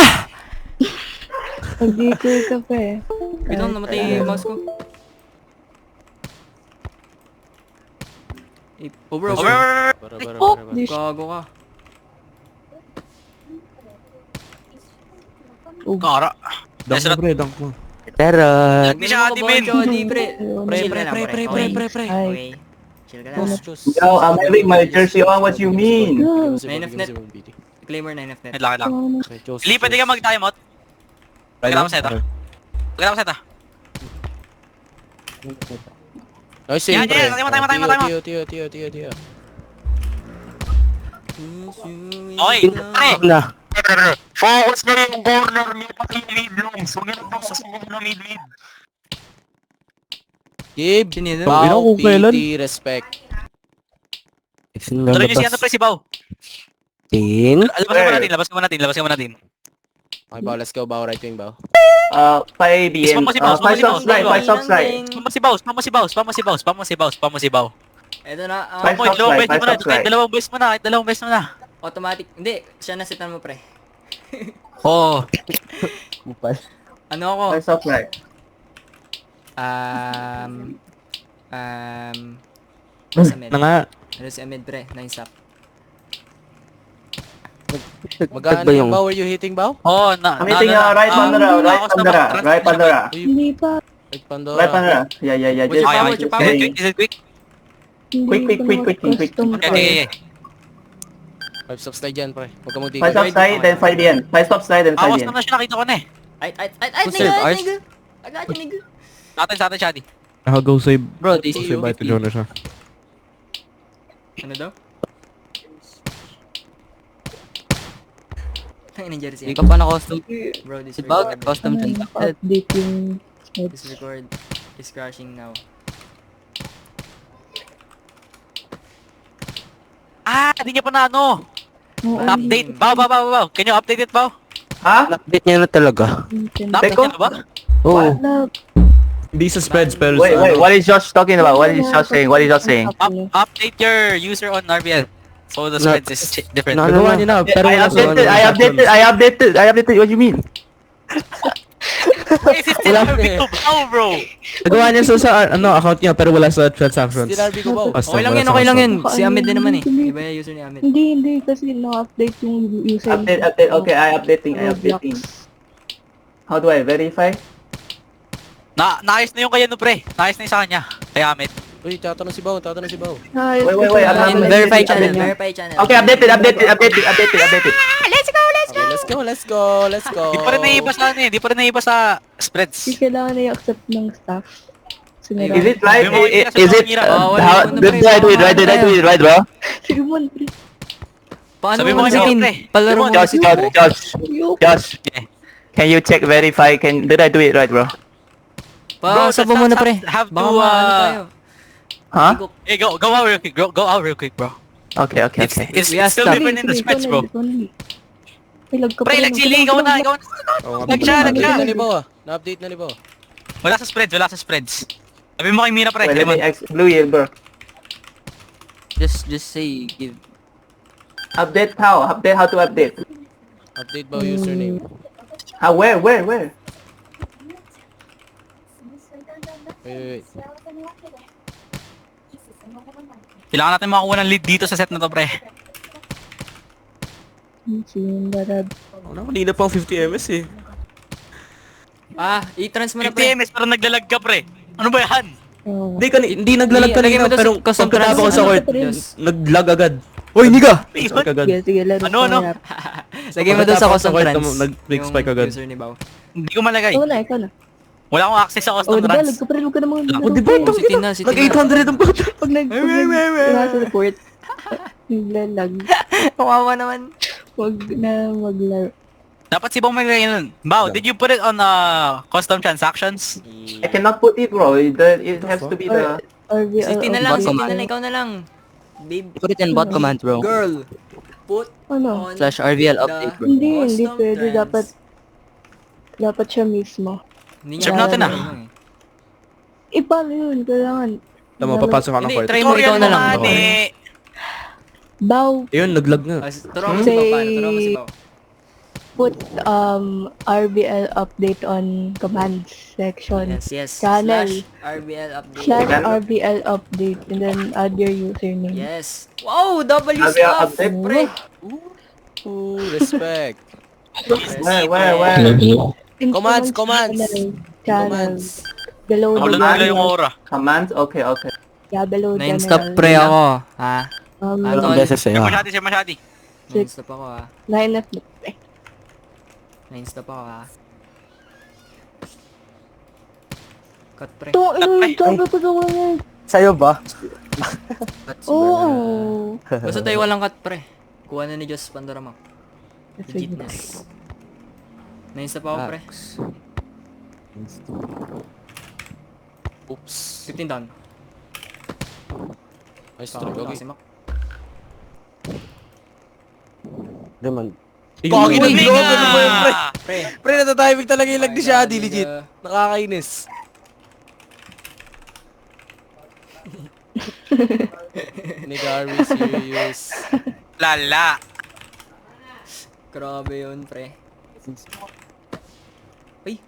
Pag-DK ka pa eh. Bitaw, namatay yung mouse ko. Over. Oh, di Gago ka. Kara. Dunk mo, pre. Dunk mo. Pero, Hindi siya admin. Chodi, pre. Pre, Chill pre, ka lang, pre, pre, Okay. pre, pre. Ay. Okay. Chill ka lang. Yo, I'm having my jersey on. What you mean? Nine of net. Claimer 9 of net. Wait lang. Lee, pwede ka mag-timeout? Pagkatapos seta. Pagkatapos seta. Nice Yan, save, pre. yan. Time. Tiyo. Okay. Pre. Focus na yung corner niyo pati mid longs. Huwag niyo focus mo mid. Give. Sino yun? Pag ina Bao, kung kailan. PT, respect. Tuloy niyo si ano pre, si Bao. Labas ka mo natin. Okay, Bao, let's go, Bao. Right wing, Bao. 5 BM. Spam mo si Bao. Spam si Bao. Ito na. Five Point, stop slide, five stop slide. dalawang best mo na. Automatic. Hindi. Siya na setan mo, pre. Oo. Ano ako? 5 stop slide. Ano si Ahmed? Na nga. Ano si Ahmed, pre? 9 stop. Magkano yung Bao? Were you hitting, Bao? Oo, I'm hitting right Pandora. Hindi pa. Right Pandora. Right Pandora. Yeah. What's your power? Just What's your power? saying. Is it quick? Hindi Quick. ko custom Okay, ko. Okay. 5 stop slide yan, pre. Huwag ka 5 magtigil. stop slide, then 5 BM. 5 stop slide, then 5 Awas BM. naman siya, nakita ko na eh. Ay, Who serve ours? nigga. I got you, nigga. Sa atin, Shadi. Go save. bro, Go save by to Jonas siya. Ano daw? Tangin ng jersey. hindi ka pa na-custom. Bro, Si Bao, custom dyan. Update yung This record is crashing now. Hindi niya pa na ano. Oo, Update. Bao. Can you update it, Bao? Ha? Update niya na talaga. Update Teko? niya na ba? Oo. Hindi sa spread spells. Wait, what is Josh talking about? What is Josh saying? Update your user on RBL. So the spreads is different. Nagawa niya na, pero I wala sa updated. What you mean? Why is it still Wala RB eh. ko bao, bro? Nagawa niya sa account niya pero wala sa transactions. Still RB ko ba? Custom, Okay lang wala yan, sa okay lang custom. yan. Si Ahmed din naman eh. Iba yung user ni Ahmed. Hindi, kasi na-update yung user. Update. Okay, I updating. How do I verify? Naayos na yung kay ano, pre. Naayos na yung sa kanya. Kay Ahmed. Uy, tatanong si Bao. Wait, I'm not- Verify update, channel, update. verify channel. Okay, updated. Okay, let's go. Di pa rin naiiba sa ano eh. Di pa rin naiiba sa Hindi spreads. kailangan na i-accept ng staff. Sinira. Is it right? May mga Is kasi it? pangirap. Bawal How, muna, did pre, I do it right? Did I do it right, bro? Sige mo, pre. Paano Sabi mo mo si kanya, Tin? pre. Palaro mo Josh, si Josh. Can you check verify? Did I do it right, bro? Pa, sabo mo na pre. Have Baka to, maano tayo. Huh? Hey, go out real quick. Go out real quick, bro. Okay. It's We are still stuck. different in the spreads, bro. Ay, lag ka Pre, pala, nagsili. Ikaw na. Ikaw na. Oo nga, Nag-siya. Na-update na ni Bao ah. Na-update na ni Bao. Wala sa spreads. Sabi mo kay Mira, pre. Wait, let me Lemon. Blue here, bro. Just say, give. Update how? Update how to update? Update Bao username. How? Where? Wait. Kailangan natin makakuha ng lead dito sa set na to, pre. Sindarad. Kanina pang 50 ms eh. I-trans mo na pre. 50 ms, pero naglalag ka, pre. Ano ba yan? Oh. Hindi naglalag Lagay kanina mo doon pero sa custom pagkatapos ko sa trans. court, Yes. naglag agad. Hoy, niga! Spike agad. Sige, laro Ano? ko na. Lagay mo doon sa Pagkatapos custom sa court, trans. nag-quick spike agad. Yung user ni Bao. Hindi ko malagay. Ikaw na. Wala akong access sa Oh, custom diba, trans. lag ka pa rin, huwag ka namang Oh, di ba? Oh, si Tina, si Tina. Nag-800 ang bata. Pag nasa report, naglalag. Kawawa naman. Huwag na maglaro. Dapat si Bong maglagay nun. Bao, did you put it on custom transactions? I cannot put it, bro. It has to be the. Si Tina lang, si Bottom Tina line. lang, ikaw na lang. Babe, Put it in bot command, bro. girl, put Ano? on Slash RVL update, bro. Hindi custom pwede. trans. Dapat siya mismo. Hindi Serve natin ah. Paano yun? Kailangan. Tama, papasok ka ng Hindi, court. try mo ikaw na lang. Mani. Bow, Ayun, naglag na. Turuan mo si Bao, paano? Turuan mo si Bao. put RBL update on command section. Yes. Channel. Slash RBL update. Slash RBL update and then add your username. Yes. Wow, W RBL stuff. update? Pre. Ooh, respect. Where? Commands. Channel. Commands. Below the Wala yung general. aura. Commands? Okay. Yeah, below Na-instap general. pre ako. Ha? Ano? Sir Machadi. Na-instap ako ha. 9 of Na-instap ako ha. Cut pre. Ito, sabi ko sa kanya. Sa'yo ba? Oo. Basta tayo walang cut pre. Kuha na ni Diyos Pandora Mac. Legitness. Na-instap ako pre. Oops. 15 down. Nice Saka try. wala Okay. si Mac. Naman. Pogi na Ayun. bigla! Ano ba yun, pre? Pre. Pre, natatiming talaga yung lag ni Shadi, legit. Nakakainis. Nigari, serious. Lala. Grabe yun pre. Uy.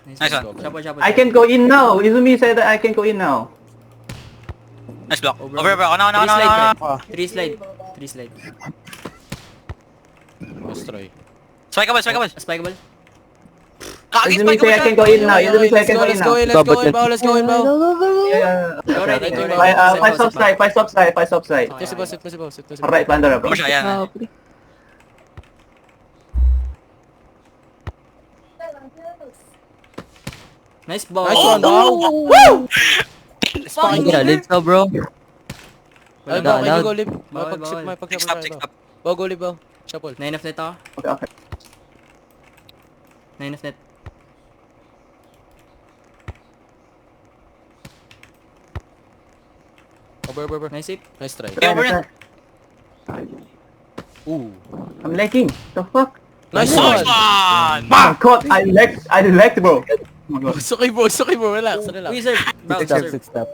Nice one. Shuffle. I can go in now. Izumi said that I can go in now. Nice block. Over. Over. Ano. 3 slide pre. 3 slide. Let's try. Spikeable. Spikeable. Kagi Izumi say I can go in now. Izumi say I can go in now. Let's go in, Bao. Let's go in, Bao. Yeah. Go right. Five stop side. Sit mo si Bao. Alright, Pandora, bro. Ano siya, yan. Pre. Nice ball. Nice one, Bao. Yeah, let's go, bro. Ay, Wala Bao, can na, you go live? Bawal. May Six stop. Bao, go live, Bao. Shuffle. 9 of net ako. Okay. 9 of net. Over. Nice save. Nice try. Okay, over yan. Ooh. I'm lagging. The fuck? Nice Nice one! one! Oh god, I lagged, bro. Oh my god. It's okay, bro. Relax. Uy, serve. Bao, Six step, serve. six step.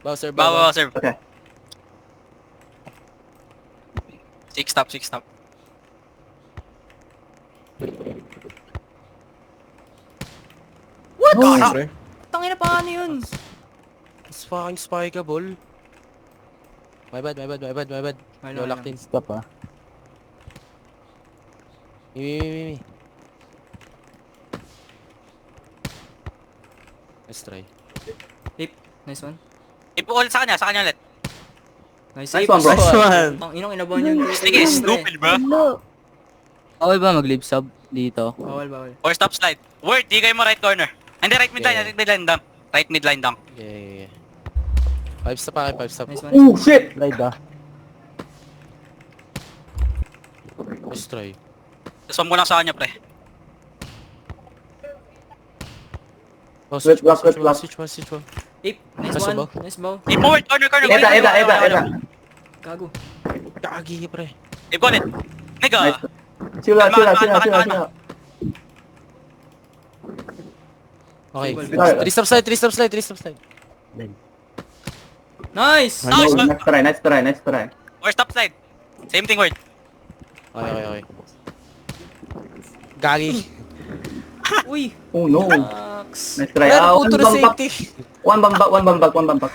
Bao, sir, Bawa, sir. Okay. 6 stop. Gara! Pre. Tangina pa ano yun? It's fucking spikeable. My bad. Wala, No lock wala. in. Stop ah. Me. Let's try. Hip. Nice one. Ipo-all sa kanya ulit. Nice Nice save. one, bro. Nice one. Tangina, inabahan yun. Sige, stupid bro. Hello. Bawal ba mag-leave sub dito? Bawal. Or stop slide. Word, di kayo mo right corner. Hindi, right midline, Yeah. right midline dump. Right midline dump. Yeah. 5 stop pa, 5 stop. Nice one. Oh, shit! Slide ah. Let's try. Swam ko lang sa kanya, pre. Oh, Switch block. switch one. Hip. Nice Nice one. bow. Nice bow. Ipo, word, corner. Eta. Gago. Kagi, pre. Ipo ulit. Nigga. Nice. Sila. Kalma. Okay. Stable. 3 stop slide. Nice! Nice. Nice try. Or stop slide. Same thing, word. Okay. Gagi. Uy! Oh no. Max! Nice try. Pero puto na safety. One bump back. One bump back.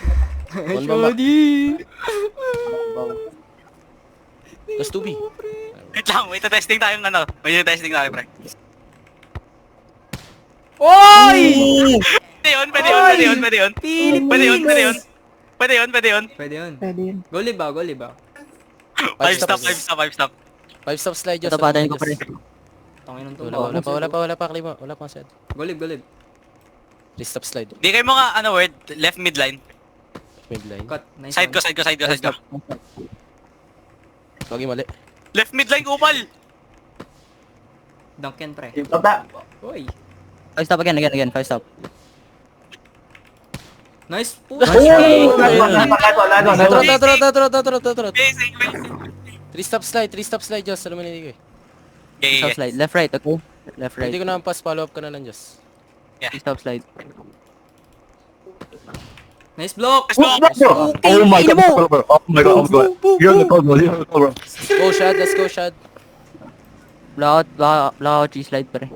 That's 2B. Wait lang, wait, testing tayo ng ano. Wait, testing tayo, pre. Oy! Pwede yun. Philippines! Pwede yun. Pwede yun. Pwede yun. Goal libaw. 5 stop. 5 stop slide just. Ito patayin ko pre. Tangin ng to. Wala pa klima. Wala pa set. Goal lib. 3 stop slide. Di kayo mga, ano, word, left midline. Midline. Cut. Nice Side one. ko. Gagi mali. Left midline, kupal. Dunk yan, pre. Stop that. Oy! 5 stop again, 5 stop. Nice po! Oh, last one. Trot. Basic. 3 stop slide just. Alam mo nila ko eh. Stop slide. Left right, okay? Left right. Hindi ko na pass, follow up ka na lang just. Stop slide. Nice block! Oh my god. You're the cover. Let's go shot. Blackout 3 slide pre.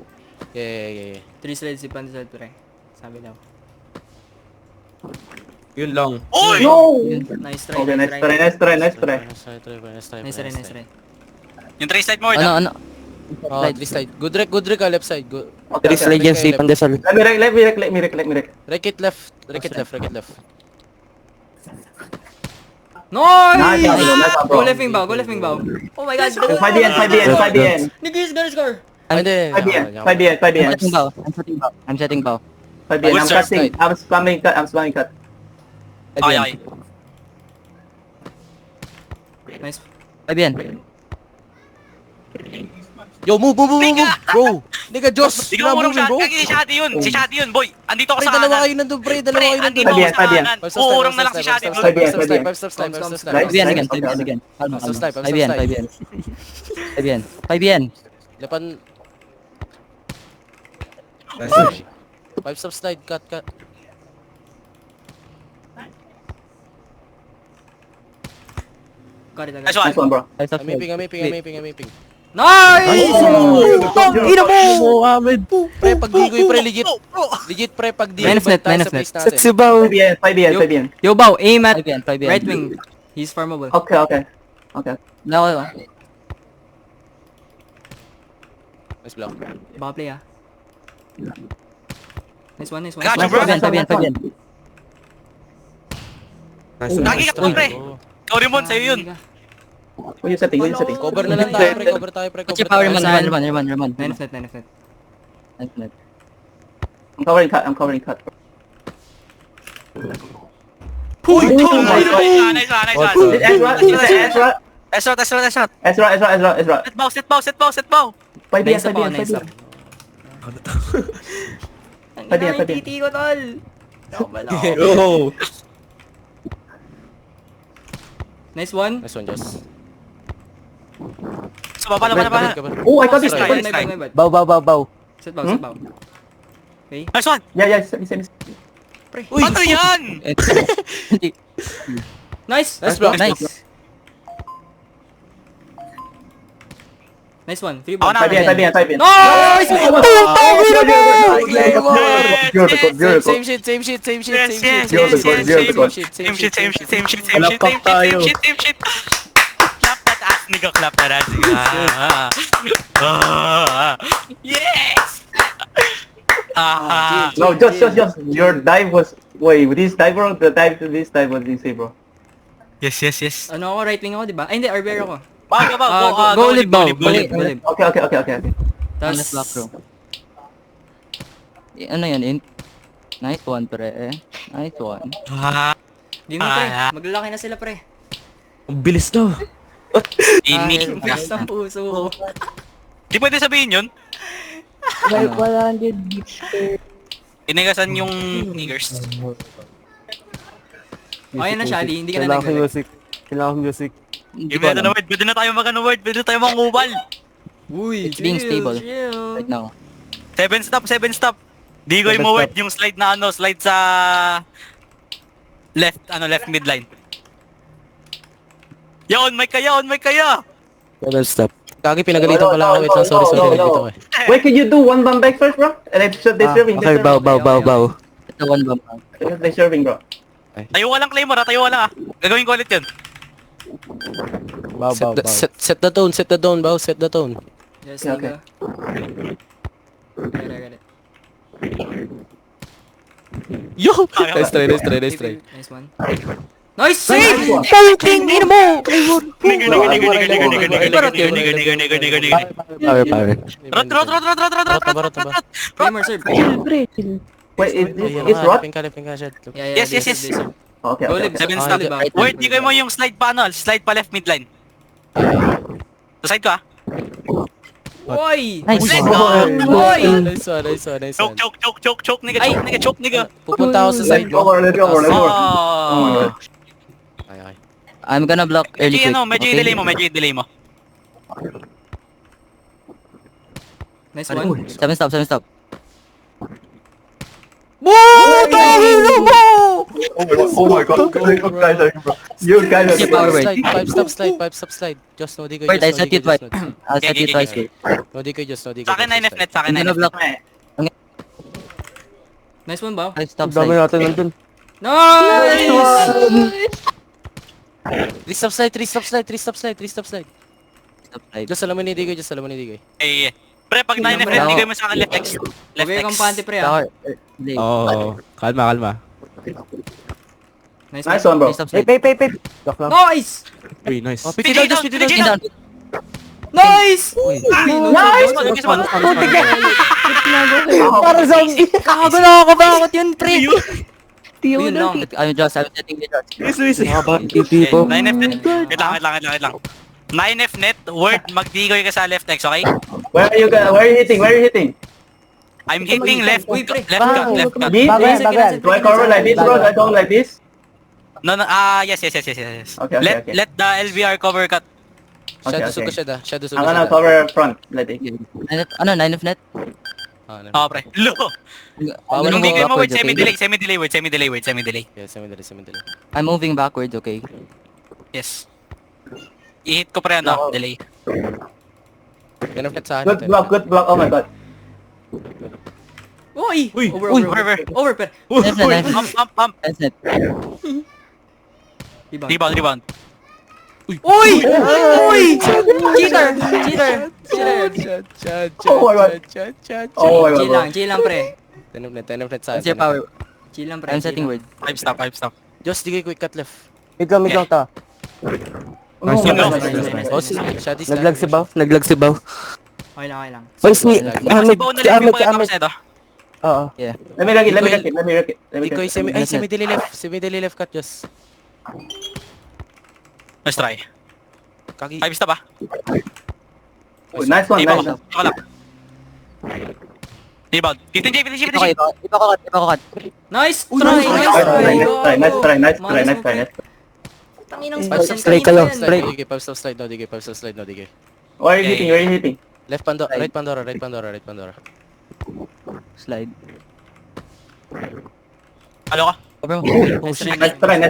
Yeah. 3 slides si Pan side, pre. Sabi daw. Yun lang. Oy! No! Nice try. Okay, nice try. Nice try. Yung 3 slide more, Ano? Oh, 3 slide. Good rec, left side. Good. Okay, Slide yan, safe on the side. Let me rec. Rec it left. Nice! Nice, bro. Go left wing bow. Oh my god! 5 Niggas gonna score! Hindi. 5 I'm setting bow. 5 Good I'm serve. cutting. I'm spamming cut. Okay. Nice. Again. Yo, move. Bro. Nigga, Josh. Di ka mo moving, bro. Si Shadi yun, boy. Andito ako Pre, sa dalawa kanan. kayo nandun, pre. Pre, andito ako Five sa yan. kanan. 5 stop Uurong na lang si Shadi, bro. 5 stop slide. Nice. Again. Calma. Stop slide. 5 yan. Lapan. Nice. 5 stop slide. Cut. Got it. Nice one. Nice one, bro. Amiping. Nice! Ina mo! Pre, pag digoy, pre, legit, pre, pag digoy, Minus net. 5 yan. Yo, bow, aim at 5 yan. right wing. He's farmable. Okay. Lako. Nice block. Baka play ah. Nice one. Gotcha, bro. 5 yan. Nice. Lagi ka pa, pre. Ikaw rin, Mon, sa'yo yun. Who you setting? Cover na lang tayo, pre. What's your power, Raman? 9 of net. Nice net. I'm covering cut. Nice one. Ezra. Set bow. 5 Nice yan. up. Nice up. Pwede yan. Titi ko, tol. Oh. Nice one. Nice one, Josh. So, baba na. Oh, I got this. Nice. My bad. Bow. Set bow. Okay. Nice one. Yeah. Same. Ano yan? Nice. Nice block. Nice. Nice one. 3 Ako balls. na. 5 yan. Nice! Putang ina Same shit, same shit, same shit, Yes, same yes, shit. yes, You're the yes, god, yes, you're the same shit, god. same shit, same shit, same shit, Alapak same tayo. shit, same shit. Clap that ass, nigga, clap that ass, nigga. Yes! No, just. Your dive was... Wait, this dive, bro? This dive was insane, bro. Yes, yes, yes. Ano ako, right wing ako, di ba? Ay, hindi, RBR ako. Go, Go lib, go, go lib. Okay. Minus black Tapos, room. Ano yan? Nice one, pre. Nice one. di mo pre, maglalaki na sila pre. Ang bilis daw. Ini. Bilis ng puso ko. Di pwede sabihin yun. Like 100 beats per... Inigasan yung niggers. Ayan na, Shali, hindi ka na nag-lag. Kailangan music. Pwede na, Word. Pwede na tayo mag-ano, Word. Pwede na tayo mangubal. Uy, It's being stable. chill. Right now. 7 stop. Digoy mo, Word, yung slide na slide sa... left midline. Yaon, may kaya! Double stop. Kagi, pinagalitan ko lang ako. Wait lang, sorry, No. pinagalitan ko eh. Wait, can you do one bomb back first, bro? And then they're serving. Okay, bow. Ito one bomb. They're serving, bro. Tayo ka lang, Claymore, tayo ka lang Gagawin ko ulit yun. Bow. Set the tone, bow. Set the tone. Yes, Okay. nigga. Got it. Yo! Nice try. Nice one. Nice save! Power. Rot. Claymore, serve. Chill, pre, chill. Wait, it's rot? Pingka, shot. Yeah, Yes. Okay. Go lib, 7 go stop. lib, ah. Word, digoy mo yung slide pa slide pa left midline. Sa side ko Oy! Nice. Let's go! Oy! Nice one. Choke, nigga. Pupunta ako sa side mo. Let's go. Oh. Okay. I'm gonna block early quick. Medyo i-delay mo. Nice one. 7 stop. Oh my god. You guys Yeah, power are... word. 5 stop slide. Just no digoy. Wait, I set it twice. I'll set it twice. No digoy. Sa akin 9F net, I'm gonna block. Nice one, ba? 5 stop Dami slide. natin nandun. Nice! 3 stop slide. Stop slide. Just alam mo ni digoy. Eh. Pre, pag 9F net, digoy mo sa akin left X. Left Huwag X. kang panty pre, ah. Tower. Delay. Oo. Kalma. Nice Nice one. one, bro. Stop slide. Block lang. Nice! Uy, nice. Pity down. Pin down. Nice! Nice! Para sa... Kago na ako bakit yun, pre? Tiyo Yun na. lang. I'm setting the charge. 9F net. Wait lang. 9F net, Word, magdigoy ka sa left X, okay? Where are you hitting? I'm hitting left Uy, pre. cut. This? Bagay. Do I cover like this, bro? Do I cover like this? No, yes. Okay. Let the LVR cover cut. Shadow Okay. suko siya da. I'm gonna cover front. Let it. Ano, 9 of net? Oh, pre. Lo. I'm Nung digoy mo, Word, backwards, okay? semi-delay, Word. Yeah, semi-delay. I'm moving backwards, okay? Yes. I-hit ko pre, delay. Pinaflet sa Good block. Oh my god. Uy! Over. Over, pre. Nice net, nice net. Pump. Nice net. Rebound. Uy! Cheater! Oh my god. Oh my god. Chill lang, pre. Pinaflet sa What's your power? Chill lang, pre. I'm setting word. 5 stop. Just digay quick cut left. Mid lang ta. Nice. Nice. Oh, shot is Naglag si Bow. Okay lang. Oy, Smith. Kasi buo na lang yung pagkatapos nito. Oo. Let me rock it. Digoy, semi-delay left cut just. Let's try. Kagi. 5 stop Nice one. Ako lang. Rebound. 15 Okay, iba ko cut. Nice! Nice try. Tanginang Straight ka lang, straight. Digay, 5 stop slide, no digay. Where are you hitting? Left Pandora, right Pandora. Slide. Halo ka? Cover mo. Nice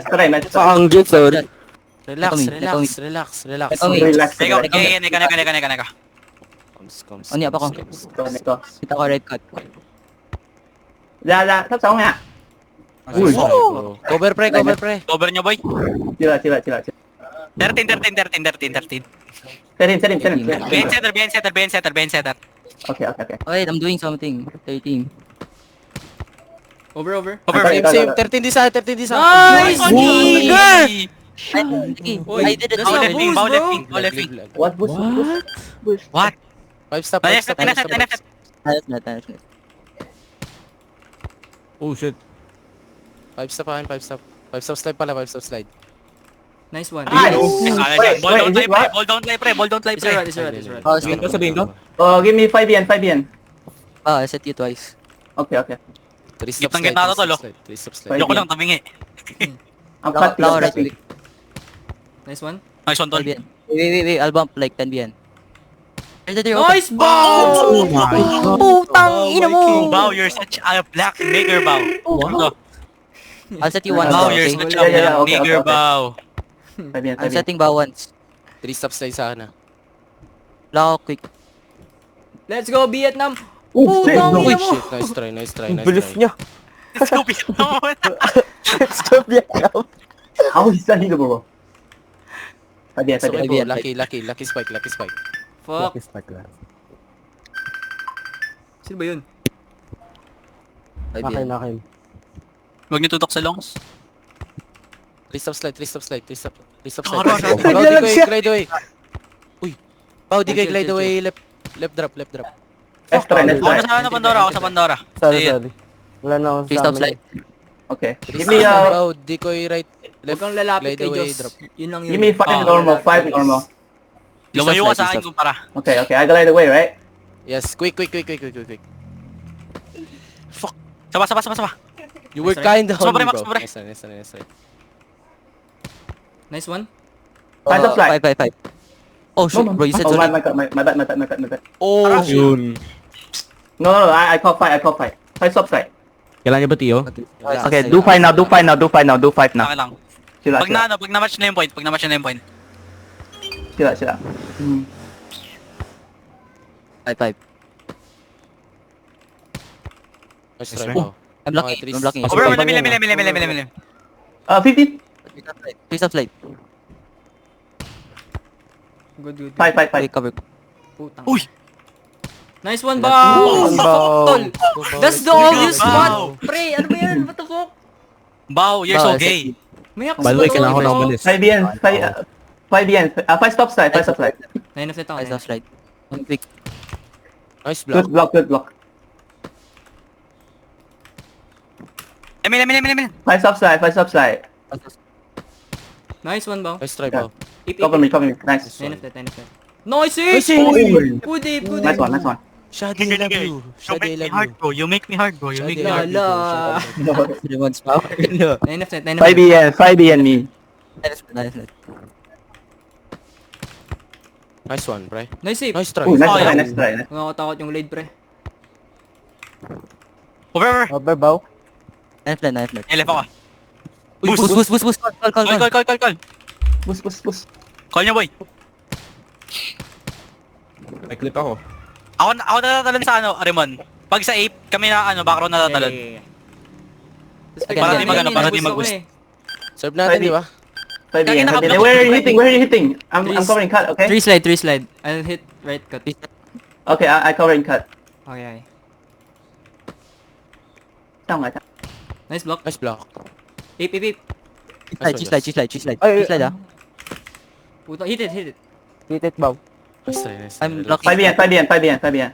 try. Ang jit, sorry. Relax. Ito me. Relax. Eka. Comes. Ano apa ko? Ito. Kita ko red cut. Dạ, sắp sống ạ. Ui, Cover pre. Cover nyo, boy. chưa. 13. Set him. Behind setter. Okay. Wait, I'm doing something. 13. Over. Same. 13 di sa. Nice! Nigga! Oy, I did it. that's Bow a left wing, boost, bow bro. left wing, bow left wing. What? Boost. What? 5 stop. NF. Net. Oh shit. 5 stop slide pala, 5 stop slide. Nice one. Nice. Wait, Ball is it what? don't lie, pre. It's alright. Oh, Sabihin ko. Oh, give me 5 yen. I set you twice. Okay. 3 stop Gitnang slide. gitna to, tol, 3 stop slide. Yoko lang tabingi. I'm Lock cutting. right click. Nice one. Nice one, tol. 10 BN. Wait, I'll bump like 10 BN. Nice ball! Putang ina mo! Bow, you're such a black nigger, Bow. Ano? I'll set you one Bow, bow, you're okay? such Yeah, a black okay, nigger, okay. Bow. 5 yen. I'm setting bow once. 3 stop slide sa akin na. Lock quick. Let's go, Vietnam! Oh, shit. Putang No. ina mo! Shit, nice try. Bilis niya. Let's go, Vietnam. Stop yan. How is that bro? 5 yen. So, Yen. lucky spike. Fuck. Sino ba yun? 5 BN. Akin. Huwag niyo tutok sa longs. 3 stop slide. Tara, Bow, di ko glide away. Uy. Bow, di ko Chill, glide chill, away. Left drop. Let's try. Ako sa Pandora, Sorry. Sige. Wala na akong 3 stop slide. Okay. 3 Give me Bow, di ko right. Huwag Left. kang lalapit glide kay away, Diyos. drop. Yun lang yun. Give me 5 normal. 5 normal. Lumayo ka sa akin kumpara. Okay. I glide away, right? Yes, quick. Saba. You were Nice try. kind of Sobre, on me, Max, bro. sobre. Nice try. Nice one. 5 stop slide. 5. Oh shoot, bro, you said Oh, sorry. my bad. Oh, Yun. No, I call 5. 5 stop slide. Kailan niya ba, Tio? Okay, do 5 now. Do 5 now. Laki lang. Sila. Pag na-match na yung point, Sila. 5. nice try, Bow. I'm blocking. Okay, I'm blocking. three. Over, mili. 15. 3 stop slide. Good. 5. Wait, cover. Putang. Uy! Nice one, Bow! Tol! That's the all you Bow. spot! Pre, ano ba yan? What the fuck? Bow, you're so Bow, gay. May hacks By the ba way, to, kailangan ko bro? na umalis. 5 yen. 5 yen. 5 stop slide. 5 stop slide. 9 of the town. 5 stop slide. I'm quick. Nice block. Good block. Mili. 5 stop slide. Nice one, Bow. Nice try, Bow. Ip. Cover me. Nice. 9 of the. Nice! Pudi. Nice one. Shadi, I love you. Shadi, I love you. You make me hard, bro. Shadi, I love you, Lala. bro. Shadi, I love you. 3 months power. 9 of the. 5 yen me. Nice. Nice one, pre. Nice save. Nice try. Ooh, yeah. nice try. Nakakatakot yung lead, pre. Over. Over bow. Knife net. Elef ako. Boost. Call. Push. Call niya, boy. May clip ako. Ako natatalan sa Arimon. Pag sa ape, kami na background natatalan. Para di mag-boost. Serve natin, di ba? 5 yen. Kaya Where are you hitting? I'm covering cut, okay? 3 slide. I'll hit right cut. Okay, I covering cut. Okay. Tama. Nice block. Nice block. Ip. Cheese slide. Ay, Cheese slide ah. Puta, hit it. Hit it bow. Nice try. I'm blocking. 5 yen.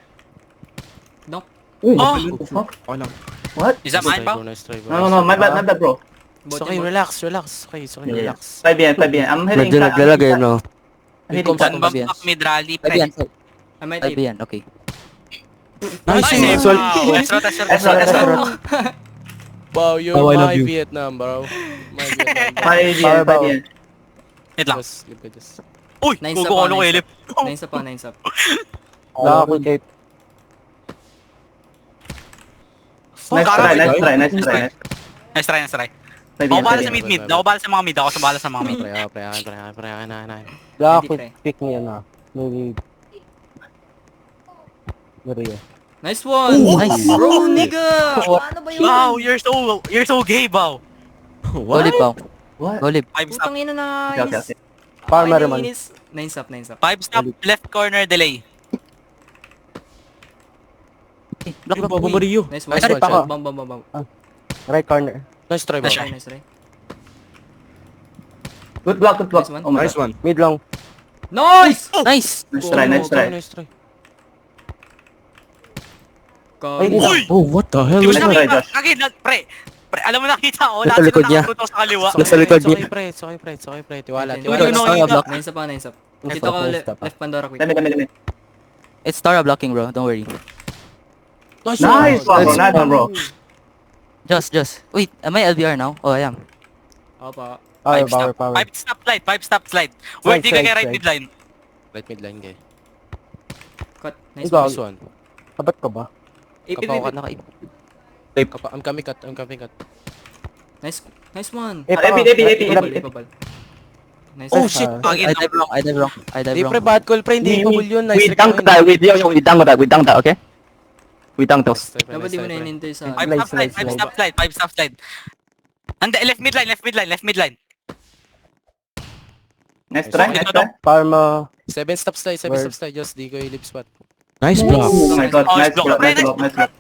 Donk. Ooh, Oh! what the fuck? Okay lang. What? Is that mine, Bow? Nice try, bro. No, my bad, bro. It's okay, relax. Okay, it's okay, relax. 5 yen. I'm hitting Medyo naglalag eh, no? I'm hitting Come cut. on. Bump up mid rally, 5 pre. yan. I might 5 ip. yan, okay. Nice Nice save. save. Let's roll. Wow, you're Oh, I love my you. Vietnam, bro. My Vietnam. 5 yen. Wait lang. Just look at this. Uy! Nice Gugo up, ko nice Elif. up. 9 up. Wala ako cape. Nice try. Nice try. 5 Ako yen. bahala sa mid. Ako bahala sa mga mid. Wala Hindi, ako pre. pick niya na. Maybe. Maria. Nice one! Nice. Bro, nigga! Paano ba yun? Wow, you're so gay, Bao. Go lip, Bao. What? Go lip. 5 stop, Putang ina na. Okay, okay. Farmer man. 9 stop, 9 stop. 5 stop, left corner delay. Block, block. Bobo Mario. Nice one. Nice one, shot. Bam. Right corner. Nice try, Bao. Nice try, nice try. Good block, good block. Nice one. Oh my Nice god. one. Mid long. Nice! Nice. Nice try, nice try. Nice try. Ay, Gago. dito. Uy! Oh, what the hell? Di mo Nice siya try, nakita? Josh. Again, pre, alam mo nakita ko, Nasa lahat sila likod niya. nakapunta sa kaliwa. Nasa likod It's okay, niya. pre. It's okay, pre. It's okay, pre. Tiwala, Nice tiwala. Yun, Tara, block. 9 stop pa, 9 stop. Nice Dito stop, ko nice stop. left Pandora quick. Dami. It's Tara blocking, bro. Don't worry. Nice one, bro. Nice one, bro. Just. Wait, am I LBR now? Oh, I am. Opa. Power, 5 stop, power. 5 stop slide, 5 stop slide. Where di ka Slide, kay right slide. midline? Right midline, guy. Cut. Nice Ikaw. one. Nice one. Tapat ka ba? Kapaw ka, naka-ip. I'm coming cut. Nice one. Eh, AP. Ipabal. Nice Oh, one. shit. I dive wrong. I dive Di, wrong. pre, bad call, pre. Hindi ipabul yun. Nice We trick dunk namin. that. We dunk that. We dunk that. Okay. We dunk those. Nice try, pre. Dapat Nice di mo try, na pre. inintay sa... 5 Slide, stop slide, slide, 5 stop slide, 5 stop slide. And left midline. Nice try, nice try. Power mo. 7 stop slide. Word. Just di ko yung lip spot. Nice block. Oh my god, Oh, nice block. block, nice block, nice block.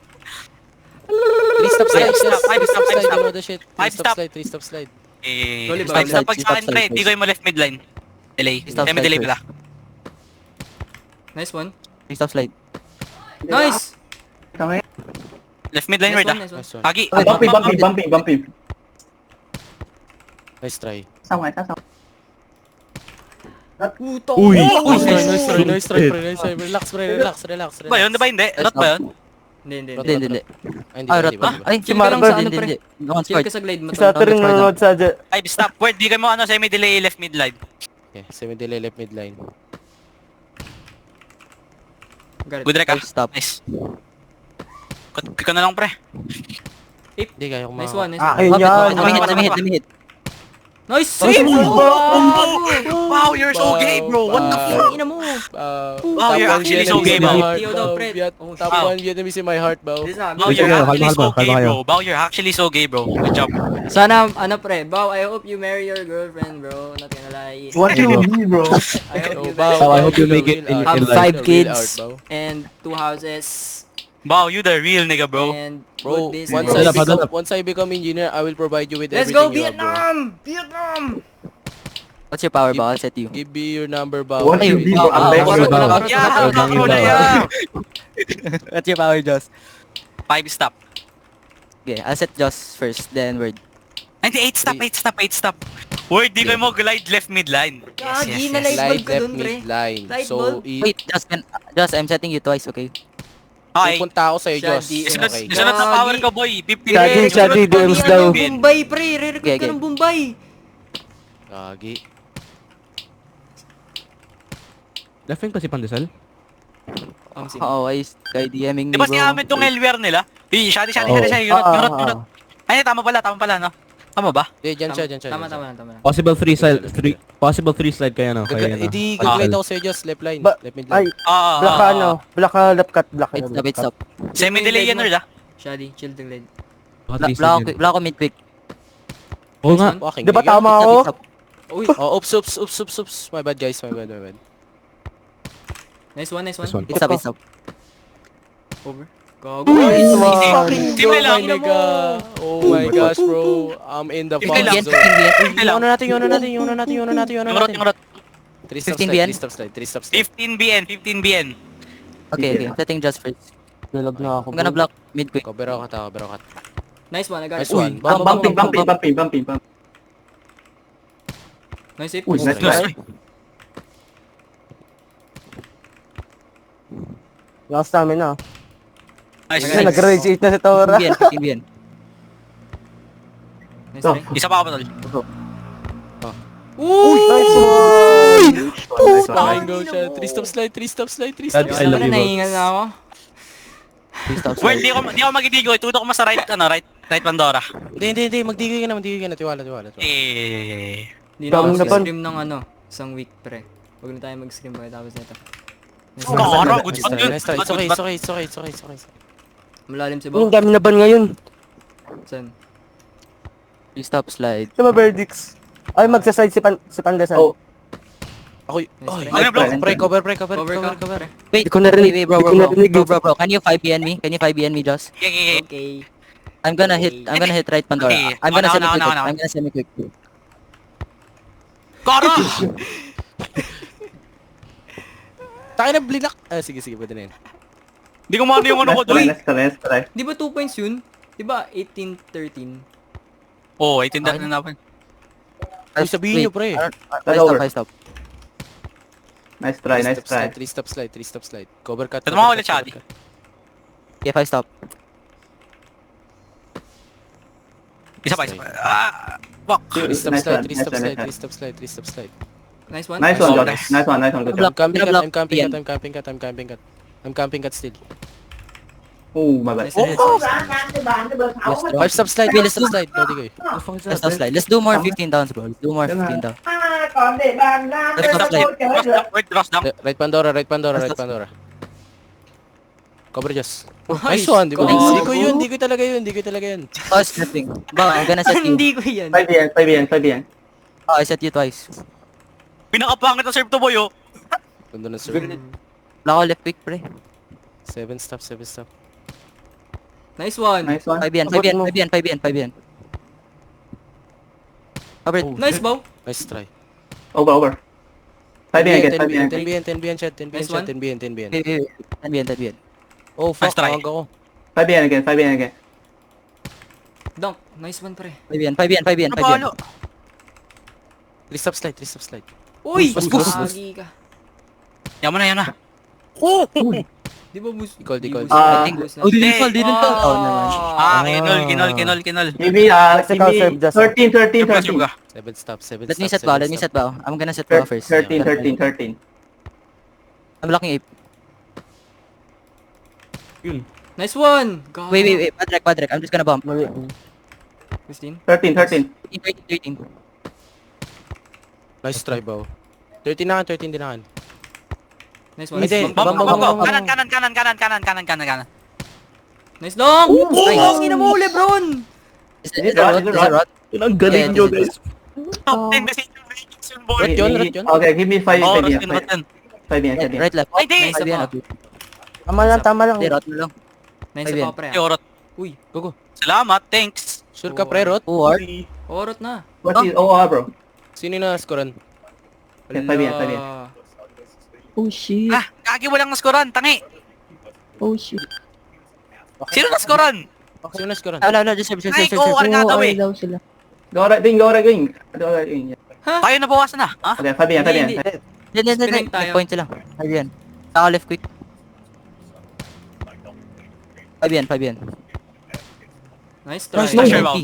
3 stop slide. Five stop, five stop, five stop. You know the shit. 3 Five stop stop. slide. 3 stop slide. Eh, Solid ba? five stop pag Slide, sa akin, slide, pre. slide, Di ko yung mo left midline. Delay. Stop slide Delay first. pala. Nice one. Please stop slide. Nice! Left midline, Nice word one, ah. nice one. Nice one. Agi. Bumpy. Nice try. Puto! Uy! Nice try, pre. Nice try. Relax, pre. Relax. Ba yun? Di ba hindi? Not ba yun? Hindi. Hindi. Ay, hindi Ay, ba, rat hindi ba? ba? Ay, Chill ka lang Marco, sa ano, pre. hindi. Don't Chill start. ka sa glide mo. Isa ito rin nanonood sa... 5 stop. Word, di kayo mo ano, semi-delay left midline. Okay, 7 delay left midline. Got it. Good rec ah. Stop. Nice. Ikaw na lang, pre. Hindi, kaya ko Nice ma- one, nice Ah, one. ayun yan. Let me hit. Nice save! Wow, you're so gay, bro. What the fuck? Ina mo! Wow, you're actually so gay, bro. bro. Tio daw, pre. Oh, Top Wow. 1 Vietnamese in my heart, bro. Wow, you're Kalma actually kayo, so kalma gay, kayo. bro. Wow, you're actually so gay, bro. Good job. Sana, ano pre, Bao, I hope you marry your girlfriend, bro. Not gonna lie. What do you mean, bro? I hope you Bow, marry I hope you make it in Have life. 5 kids and 2 houses Wow, you the real nigga, bro. and Bro, good once business. once I become engineer, I will provide you with Let's everything go you have, bro. Vietnam! Vietnam! What's your power, Bao? I'll set you. Give me your number, Bao. What do you mean, bro? I'm Wow, begging wow, you, wow, bro. wow. Yeah, Bangin bro, daw. yeah. What's your power, Joss? 5 stop. Okay, I'll set Joss first, then word. Hindi, 8 stop. Word, di kayo mo glide left midline. Gagi na live Slide ball ka left dun, pre. midline. Slide So, ball. Wait, Joss, I'm setting you twice, okay? Okay. pupunta ako sa'yo, Joss. Shadi. Okay. Isunod na power ko, boy. 50 Shadi, DMs daw. Bombay, pre. Re-recruit Okay, ka okay. ng Bombay. Gagi. Left wing pa si Pandesal? Oo, kay DMing Di ba si Ahmed tong LWR nila? Shadi. Yunot. Ay, tama pala, no? Tama ba? Hindi, dyan siya. Tama dyan na. Possible 3 slide kaya no? Kaya na. Hindi, gagawin ako sa'yo, Joss. Left line. Ba- Left Ay, midline. black ka ano? Black ka left cut, black ka Wait, stop. Semi-delay yan, Nerd, ah. Shadi, chill the glide. Block ko mid quick. Oo nga. Walking, Di ba gaya. tama Stop, ako? stop. Uy, Oh, oops. My bad, guys. My bad. nice one. This one. It's stop. Over. Gago. Nice Nice one. fucking Team bro, lang. ina mo. Oh my gosh, bro. I'm in the Team fun lang. zone. Yung Yung rot. 3 stop 15 slide, BN? 3 stop slide, 3 stop slide. 15 BN. Okay. I'm setting Joss first. Nilag na ako. I'm gonna block mid quick. Cover ako. Nice one, I got it. Nice one. Bumpy. Nice hit. Uy, nice Nice. try. Last namin na. Nice. Ay, nag-rage 8 na si Tora. 15 BN. Nice try. Isa pa ako, tol. Nice one! Nice one. Flying go siya. 3 stop slide, 3 stop slide, 3 stop I slide. love you, bro. Nahingal na ako. Please stop. Well, di ako magidigo. Tuto ko mas sa right Pandora. Hindi. Magdigay ka na. Tiwala. Hindi na ako Dami na pa. mag-scream ng ano, isang week pre. Huwag na tayo mag-scream pagkatapos nito. Kara, good Nice shot try, yun. nice try. It's okay, it's okay, it's okay, it's okay, it's okay. Malalim si Ang Bow. dami na ban ngayon. Saan? Three stop slide. Ito ba, verdicts? Ay, magsaslide si Pandesan. Oh. Ako, Nice ay, try. Ano, bro? pre, cover. Cover ka. Pre. Wait, Di ko narinig. wait, bro, Di ko narinig. bro. Can you 5BN me? Can you 5BN me, Joss? Okay. Okay. I'm gonna hit right Pandora. Okay. I'm gonna Ako semi na, quick. ako na. I'm gonna semi quick. Kara! Tayo na blinak. Sige, pwede na yun. Di ko maano yung ano ko doon. Let's try. Di ba 2 points yun? Di ba 18-13? Oo, 18 na naman. Uy, sabihin nyo, pre. Five stop. Nice try. 3 stop slide. Cover cut. Ito mga ulit, Chadi. Yeah, 5 stop. Isa pa. Fuck. 3 stop Nice slide, one, 3 stop nice one, slide, nice 3 stop slide, 3 stop slide. Nice one. Nice one, Oh, Josh. Nice one, good job. I'm camping Block. cut. I'm camping cut still. Oh, my bad. Nice hit. 5 stop slide, 5 stop slide. No, di ko eh. Let's stop slide. Let's do more 15 downs, bro. Let's do more 15 downs. Let's stop slide. Wait, Ross down. Right Pandora. Cover just. Nice one, di ba? Nice. Di ko talaga yun. Oh, stepping. Bro, I'm gonna set you. Hindi ko yan. 5 Oh, I set you twice. Pinakapangit na serve to boy, oh. Ganda na sir. Wala ko left quick, pre. 7 stop. Nice one. 5BN. Cover it. Oh, Nice Bow. Nice try. Over. 5 again. 10 BN, chat. 10 Nice BN, one. 10 BN. Wait. 10BN. Oh, fuck. Nice try. Tawag ako. 5 again. Dunk. Nice one, pre. 5BN. Ano ba, ano? 3 stop slide. Uy! Boost. Gagi ka. Yaman na. Di ba boost? Di call. Oh, didn't fall. Oh, Ah. naman. Kinol. Give me 13. 7 stop. Let me set bow. I'm gonna set bow first. 13. I'm blocking ape. Nice one! God. Wait. Padrek. I'm just gonna bump. 15. 13. 13. Nice try, bow. 13 na 13 din na. Nice one. Hindi. Bump. Bump. Kanan. Nice dunk! Nice! Kinamo Lebron! Is it rot? Ang galing nyo, guys. Top 10 decision ratings yun, boy. Rat yun. Okay, give me 5 Oh, again. Ross, yun. 5 Right, left. Ay, di! Nice Five yan, pa. okay. Tama lang. Hindi, rot mo lang. Nice Five pa, pre. Yorot. Uy, Go. Salamat, thanks. Sure ka, pre, Rot? Or, orot na. What is OR, bro? Sino yung na-scorean? Okay, 5 yan. Ala. Oh shit. Ah, kagi walang naskoran, tangi. Oh shit. Sino naskoran? Sino na-scorean? wala, just serve. Ay, go, Argado Oo, eh. daw sila. Go right wing. Tayo nabawasan na, ha? Okay, 5 yan. Hindi. Hindi. Spinning tayo. Point sila. 5 yan. Saka left quick. 5 yan. Nice try. Nice try, Bow.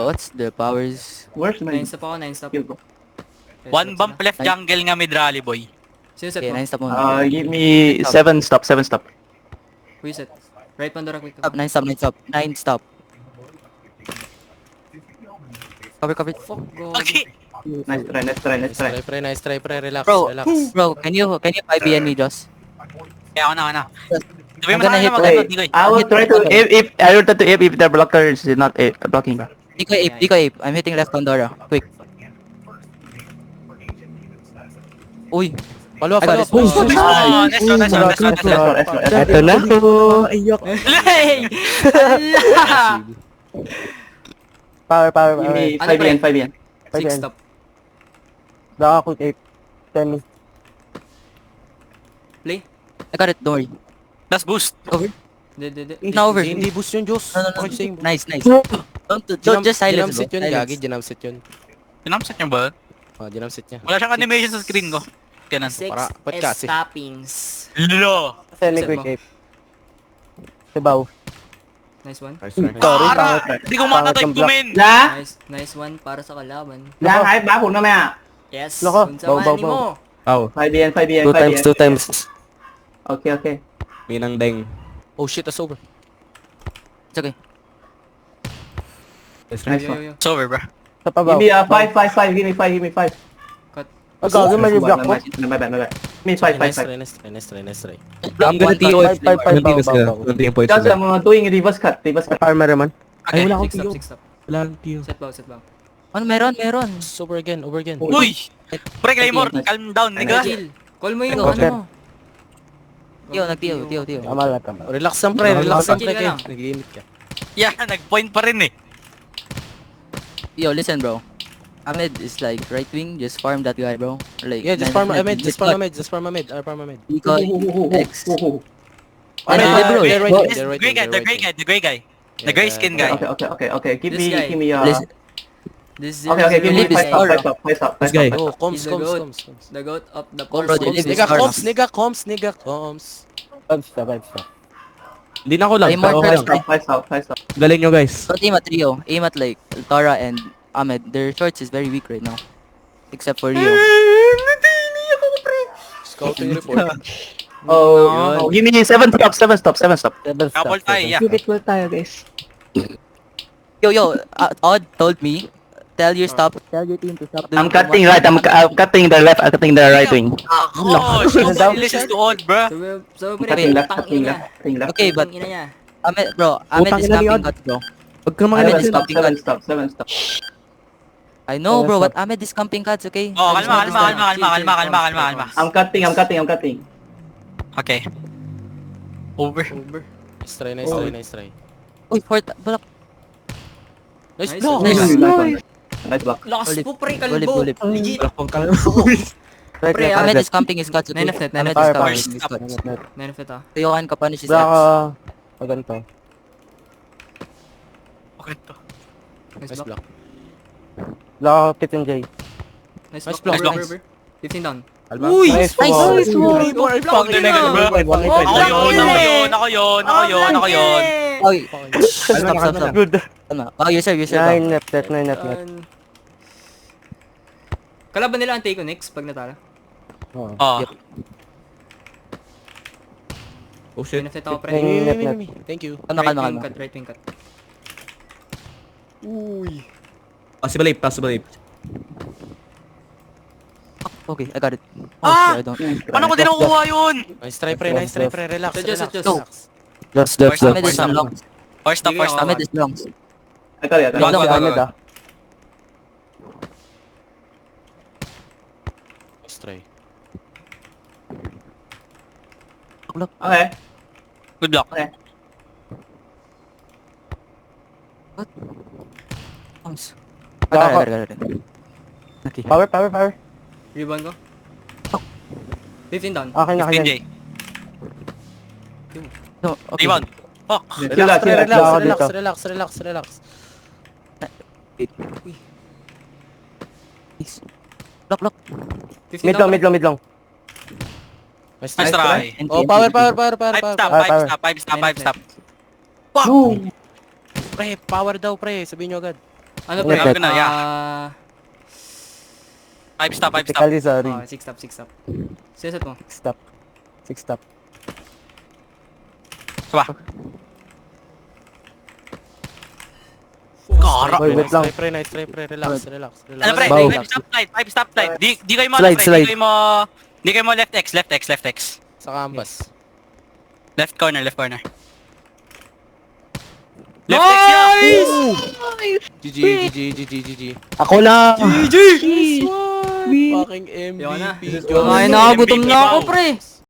What's the powers? Where's my 9 stop ako, 9 stop. skill, bro? One bump left jungle nga mid rally, boy. Sino set Okay, mo? 9 stop muna. Give me 7 stop. Who you set? Right Pandora quick. Stop, 9 stop. Cover. Fuck, go. Okay. Nice try. Nice try, pre. Relax. Bro, can you 5BN me, Joss? Kaya ako na. Sabi mo I'm gonna na hit mag Wait, Digoy. I will try to. I will try to if the blocker is not blocking, bro. Deco ape. I'm hitting left Pandora. Quick. Uy. Follow up. I got it. Nice one. Ito na. Ayok. Lay! Ala! Power. Give me Ano, 5 yan. 6 yan. stop. Baka quick 8. 10. Play? I got it, don't worry. Last boost. Over. Hindi. It's not over. Hindi boost yun, Diyos. No. Okay, same. Nice. Don't just silence, bro. Dinamsit yun, Gagi. Dinamsit yun. Tinamset niya ba? Dinamsit niya. Wala siyang animation sa screen ko. Kaya 6 Para- ba't kasi? stoppings. Lo! Semi Set quick mo. 8. Sabaw. Nice one. Para! Hindi ko matatype kumin! Nice one para sa kalaban. Hype ba? Kung mamaya. Yes. Loko. Kung sa Bow. mani mo. 5 yan. 2 times. Okay. Minang deng. Oh shit, that's over. It's okay. Nice one. Yo. It's over, bro. Sa pabaw. Give me 5. Give me 5. Cut. Ang gagawin, may block ko. My bad. Me, five. Nice try. I'm gonna TO if nandito sila. Nandito po Just, sila. I'm doing reverse cut. Farmer naman. Okay. wala akong Six TO. stop, six stop. Wala akong TO. Set bow. Ano, meron. Over again. Uy! Pre, Claymore, calm down, nigga. Chill. Call mo yung Ikaw, ano mo. Tiyo. Tama lang, tama. Relax lang pre, relax lang pre. Chill ka lang. Nag-limit ka. Yeah, nag-point pa rin eh. Yo, listen, bro. Ahmed is like right wing, just farm that guy, bro. Like, Yeah, just farm Ahmed. Our farm Ahmed. Because X. Ahmed, bro. they're right wing, they're right Gray wing, guy, they're the right wing. gray guy. The gray skin guy. Okay. Give This guy. me, Listen, This is Okay, give me Philip is five stop. This guy. Oh, He's the goat. comms. The goat of the Oh, force. bro, Comms. this is Nigga, farm. comms. 5 stop. Hindi na ako lang. Ay, more Okay lang. first. Five stop. Galing nyo guys. But aim at Rio. Aim at like Tara and Ahmed. Their shorts is very weak right now. Except for Rio. Scouting report. Oh, give me seven stop. Couple tayo, yeah. Keep it cool tayo, guys. Yo, Odd told me, tell your team to stop doing I'm cutting right. I'm cutting the left. I'm cutting the right wing. Oh, nobody listens to old, bro. So, Cutting left. Okay, but Tangina niya. Ahmed Putang is ina ni camping Odd. cut, bro. Huwag ka mga Ahmed is camping cut. Seven stop. I know, bro, but Ahmed is camping cuts, okay? Oh, I just want this done. kalma. I'm cutting. Okay. Over. Nice try. Uy, fourth block. Nice Nice. block. Nice block. Lakas po, pre, Bulip. kalbo. Legit. Right, Pre, Ahmed Ahmed is camping his cuts, okay? Nine of net, Ahmed fire, is camping fire. his cuts. Benefit ah. Tuyokan ka punish his Baka, X. ganito. Okay to. Nice Nice block. block. Baka Kit and J. Nice Nice block. block. Over. 15 down. Uy! Nice Nice. one. Nice one. Ako yun. Oy, stop. Good. Tama. Oh, you serve. 9 net. Kalaban nila ang take ko next pag natala. Oh. Oh. Oh shit. Benefit ako, pre. Net. Thank you. Kalma. Right wing cut. Possible ape. Okay, I got it. Ah! Shit, I don't. Paano ko din nakukuha yun? Nice try pre. Relax. Just. Ahmed is long. First stop. Ahmed is long. I got it. Wag. Ahmed ah. Nice try. Okay. Good block. Bounce. I got it. Okay. Power. Rebound ko. 15 down. Akin. 15J. No, okay. Rebound. Fuck. Relax. Nice. Block. 15 down. Mid long. Nice Nice try. Oh, power. Five stop. Pre, power daw pre. Sabihin nyo agad. Ano pre? Net. Ah, Five stop. Technically, sorry. 6 stop. Sineset mo. 6 stop. Saba. Kara. Boy, wait lang. Nice try pre. Relax. Ano pre? Bow. Five stop slide. Di kayo mo Slide. Di kayo mo left X. Sa canvas. Left corner. Left X yeah. GG. Ako lang. Fucking MVP. Yun na. Kumain na ako, gutom na ako, pre.